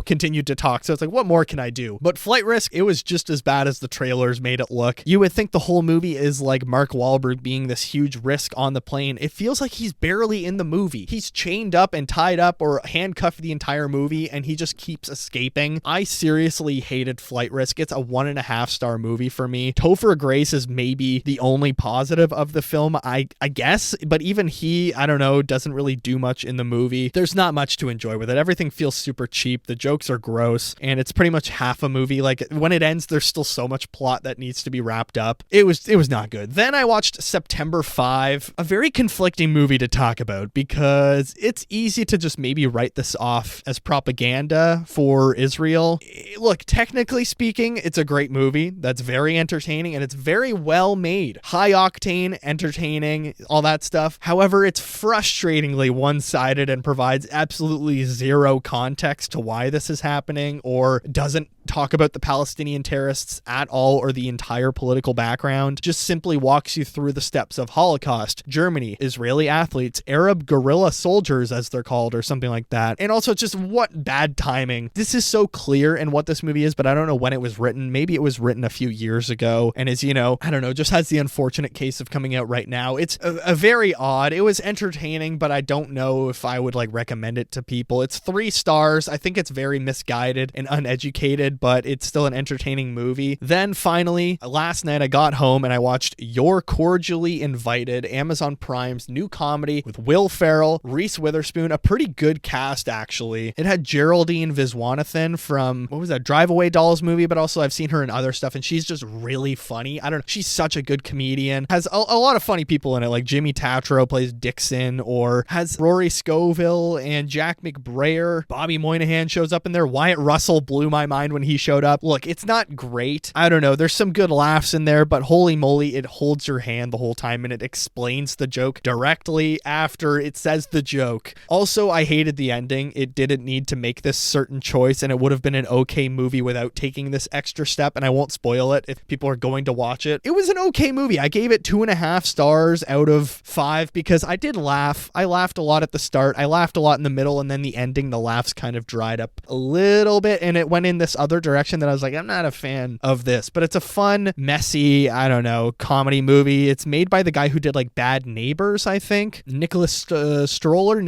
continued to talk. So it's like, what more can I do? But Flight Risk, it was just as bad as the trailers made it look. You would think the whole movie is like Mark Wahlberg being this huge risk on the plane. It feels like he's barely in the movie. He's chained up and tied up or handcuffed the entire movie, and he just keeps escaping. I seriously hated Flight Risk. It's a 1.5 star movie for me. Topher Grace is maybe the only positive of the film, I guess, but even he, I don't know, doesn't really do much in the movie. There's not much to enjoy with it. Everything feels super cheap. The jokes are gross, and it's pretty much half a movie. Like when it ends, there's still so much plot that needs to be wrapped up. It was not good. Then I watched September 5, a very conflicting movie to talk about because it's easy to just maybe write this off as propaganda for Israel. Look, technically speaking, it's a great movie that's very entertaining and it's very well made. High octane, entertaining, all that stuff. However, it's frustratingly one-sided and provides absolutely zero context to why this is happening, or doesn't talk about the Palestinian terrorists at all or the entire political background. Just simply walks you through the steps of Holocaust, Germany, Israeli athletes, Arab guerrilla soldiers as they're called, or something like that. And also just what bad timing. This is so clear in what this movie is, but I don't know when it was written. Maybe it was written a few years ago and is, I don't know, just has the unfortunate case of coming out right now. It's a very odd. It was entertaining, but I don't know if I would recommend it to people. It's 3 stars. I think it's very misguided and uneducated, but it's still an entertaining movie. Then finally, last night I got home and I watched You're Cordially Invited, Amazon Prime's new comedy with Will Ferrell, Reese Witherspoon, a pretty good cast actually. It had Geraldine Viswanathan from, what was that, Drive Away Dolls movie, but also I've seen her in other stuff and she's just really funny. I don't know, she's such a good comedian. Has a lot of funny people in it, like Jimmy Tatro plays Dixon, or has Rory Scovel and Jack McBrayer. Bobby Moynihan shows up in there. Wyatt Russell blew my mind when he showed up. Look, it's not great. I don't know, there's some good laughs in there, but holy moly, it holds your hand the whole time and it explains the joke directly after it says the joke. Also, I hated the ending. It didn't need to make this certain choice and it would have been an okay movie without taking this extra step, and I won't spoil it if people are going to watch it. It was an okay movie. I gave it 2.5 stars out of 5 because I did laugh. I laughed a lot at the start. I laughed a lot in the middle, and then the ending, the laughs kind of dried up a little bit and it went in this other another direction that I was like, I'm not a fan of this, but it's a fun, messy, I don't know, comedy movie. It's made by the guy who did like Bad Neighbors, I think. Nicholas Stoller.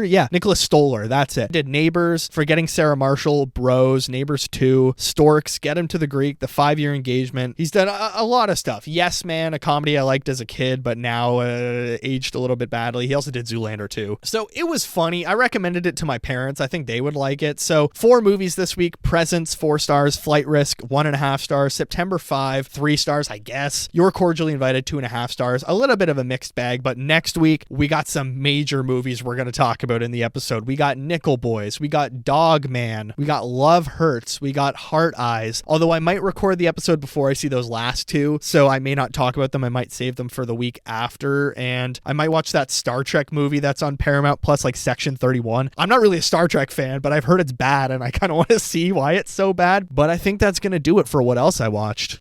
Yeah, Nicholas Stoller. That's it. Did Neighbors, Forgetting Sarah Marshall, Bros, Neighbors 2, Storks, Get Him to the Greek, The 5-Year Engagement. He's done a lot of stuff. Yes Man, a comedy I liked as a kid, but now aged a little bit badly. He also did Zoolander 2. So it was funny. I recommended it to my parents. I think they would like it. So 4 movies this week: Presence, 4 stars; Flight Risk, 1.5 stars; September 5, 3 stars, I guess. You're Cordially Invited, 2.5 stars. A little bit of a mixed bag, but next week we got some major movies we're going to talk about in the episode. We got Nickel Boys, we got Dog Man, we got Love Hurts, we got Heart Eyes. Although I might record the episode before I see those last 2, so I may not talk about them. I might save them for the week after, and I might watch that Star Trek movie that's on Paramount Plus, like Section 31. I'm not really a Star Trek fan, but I've heard it's bad, and I kind of want to see why it's so bad. But I think that's going to do it for what else I watched.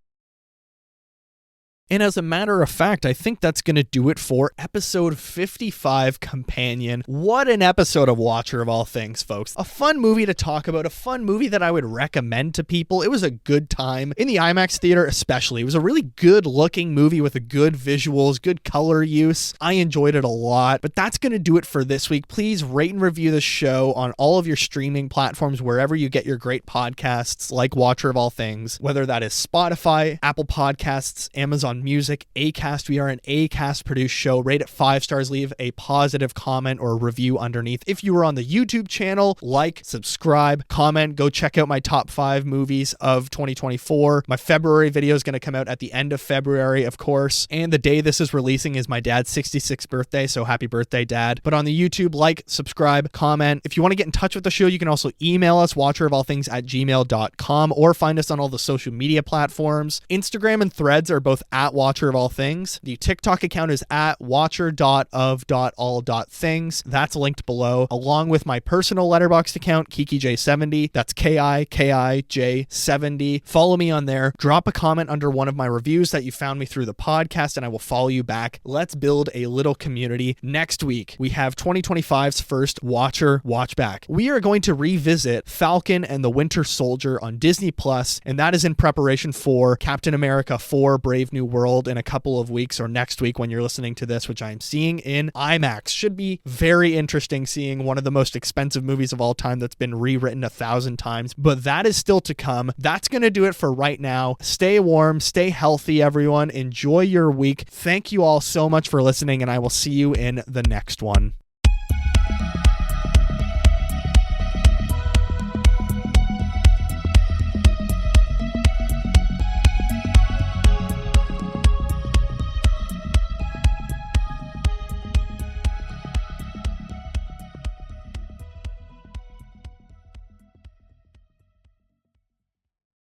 And as a matter of fact, I think that's going to do it for episode 55, Companion. What an episode of Watcher of All Things, folks. A fun movie to talk about, a fun movie that I would recommend to people. It was a good time, in the IMAX theater especially. It was a really good looking movie with a good visuals, good color use. I enjoyed it a lot, but that's going to do it for this week. Please rate and review the show on all of your streaming platforms, wherever you get your great podcasts like Watcher of All Things, whether that is Spotify, Apple Podcasts, Amazon Music, Acast. We are an Acast produced show. Rate it 5 stars, leave a positive comment or review underneath. If you were on the YouTube channel, like, subscribe, comment, go check out my top 5 movies of 2024. My February video is going to come out at the end of February, of course, and the day this is releasing is my dad's 66th birthday, so happy birthday, Dad. But on the YouTube, like, subscribe, comment. If you want to get in touch with the show, you can also email us, watcherofallthings@gmail.com, or find us on all the social media platforms. Instagram and Threads are both at Watcher of All Things. The TikTok account is at watcher.of.all.things. That's linked below, along with my personal Letterboxd account, KikiJ70. That's KIKIJ70. Follow me on there. Drop a comment under one of my reviews that you found me through the podcast, and I will follow you back. Let's build a little community. Next week, we have 2025's first Watcher Watchback. We are going to revisit Falcon and the Winter Soldier on Disney Plus, and that is in preparation for Captain America 4 Brave New World in a couple of weeks, or next week when you're listening to this, which I'm seeing in IMAX. Should be very interesting seeing one of the most expensive movies of all time that's been rewritten 1,000 times, but that is still to come. That's going to do it for right now. Stay warm, stay healthy, everyone. Enjoy your week. Thank you all so much for listening, and I will see you in the next one.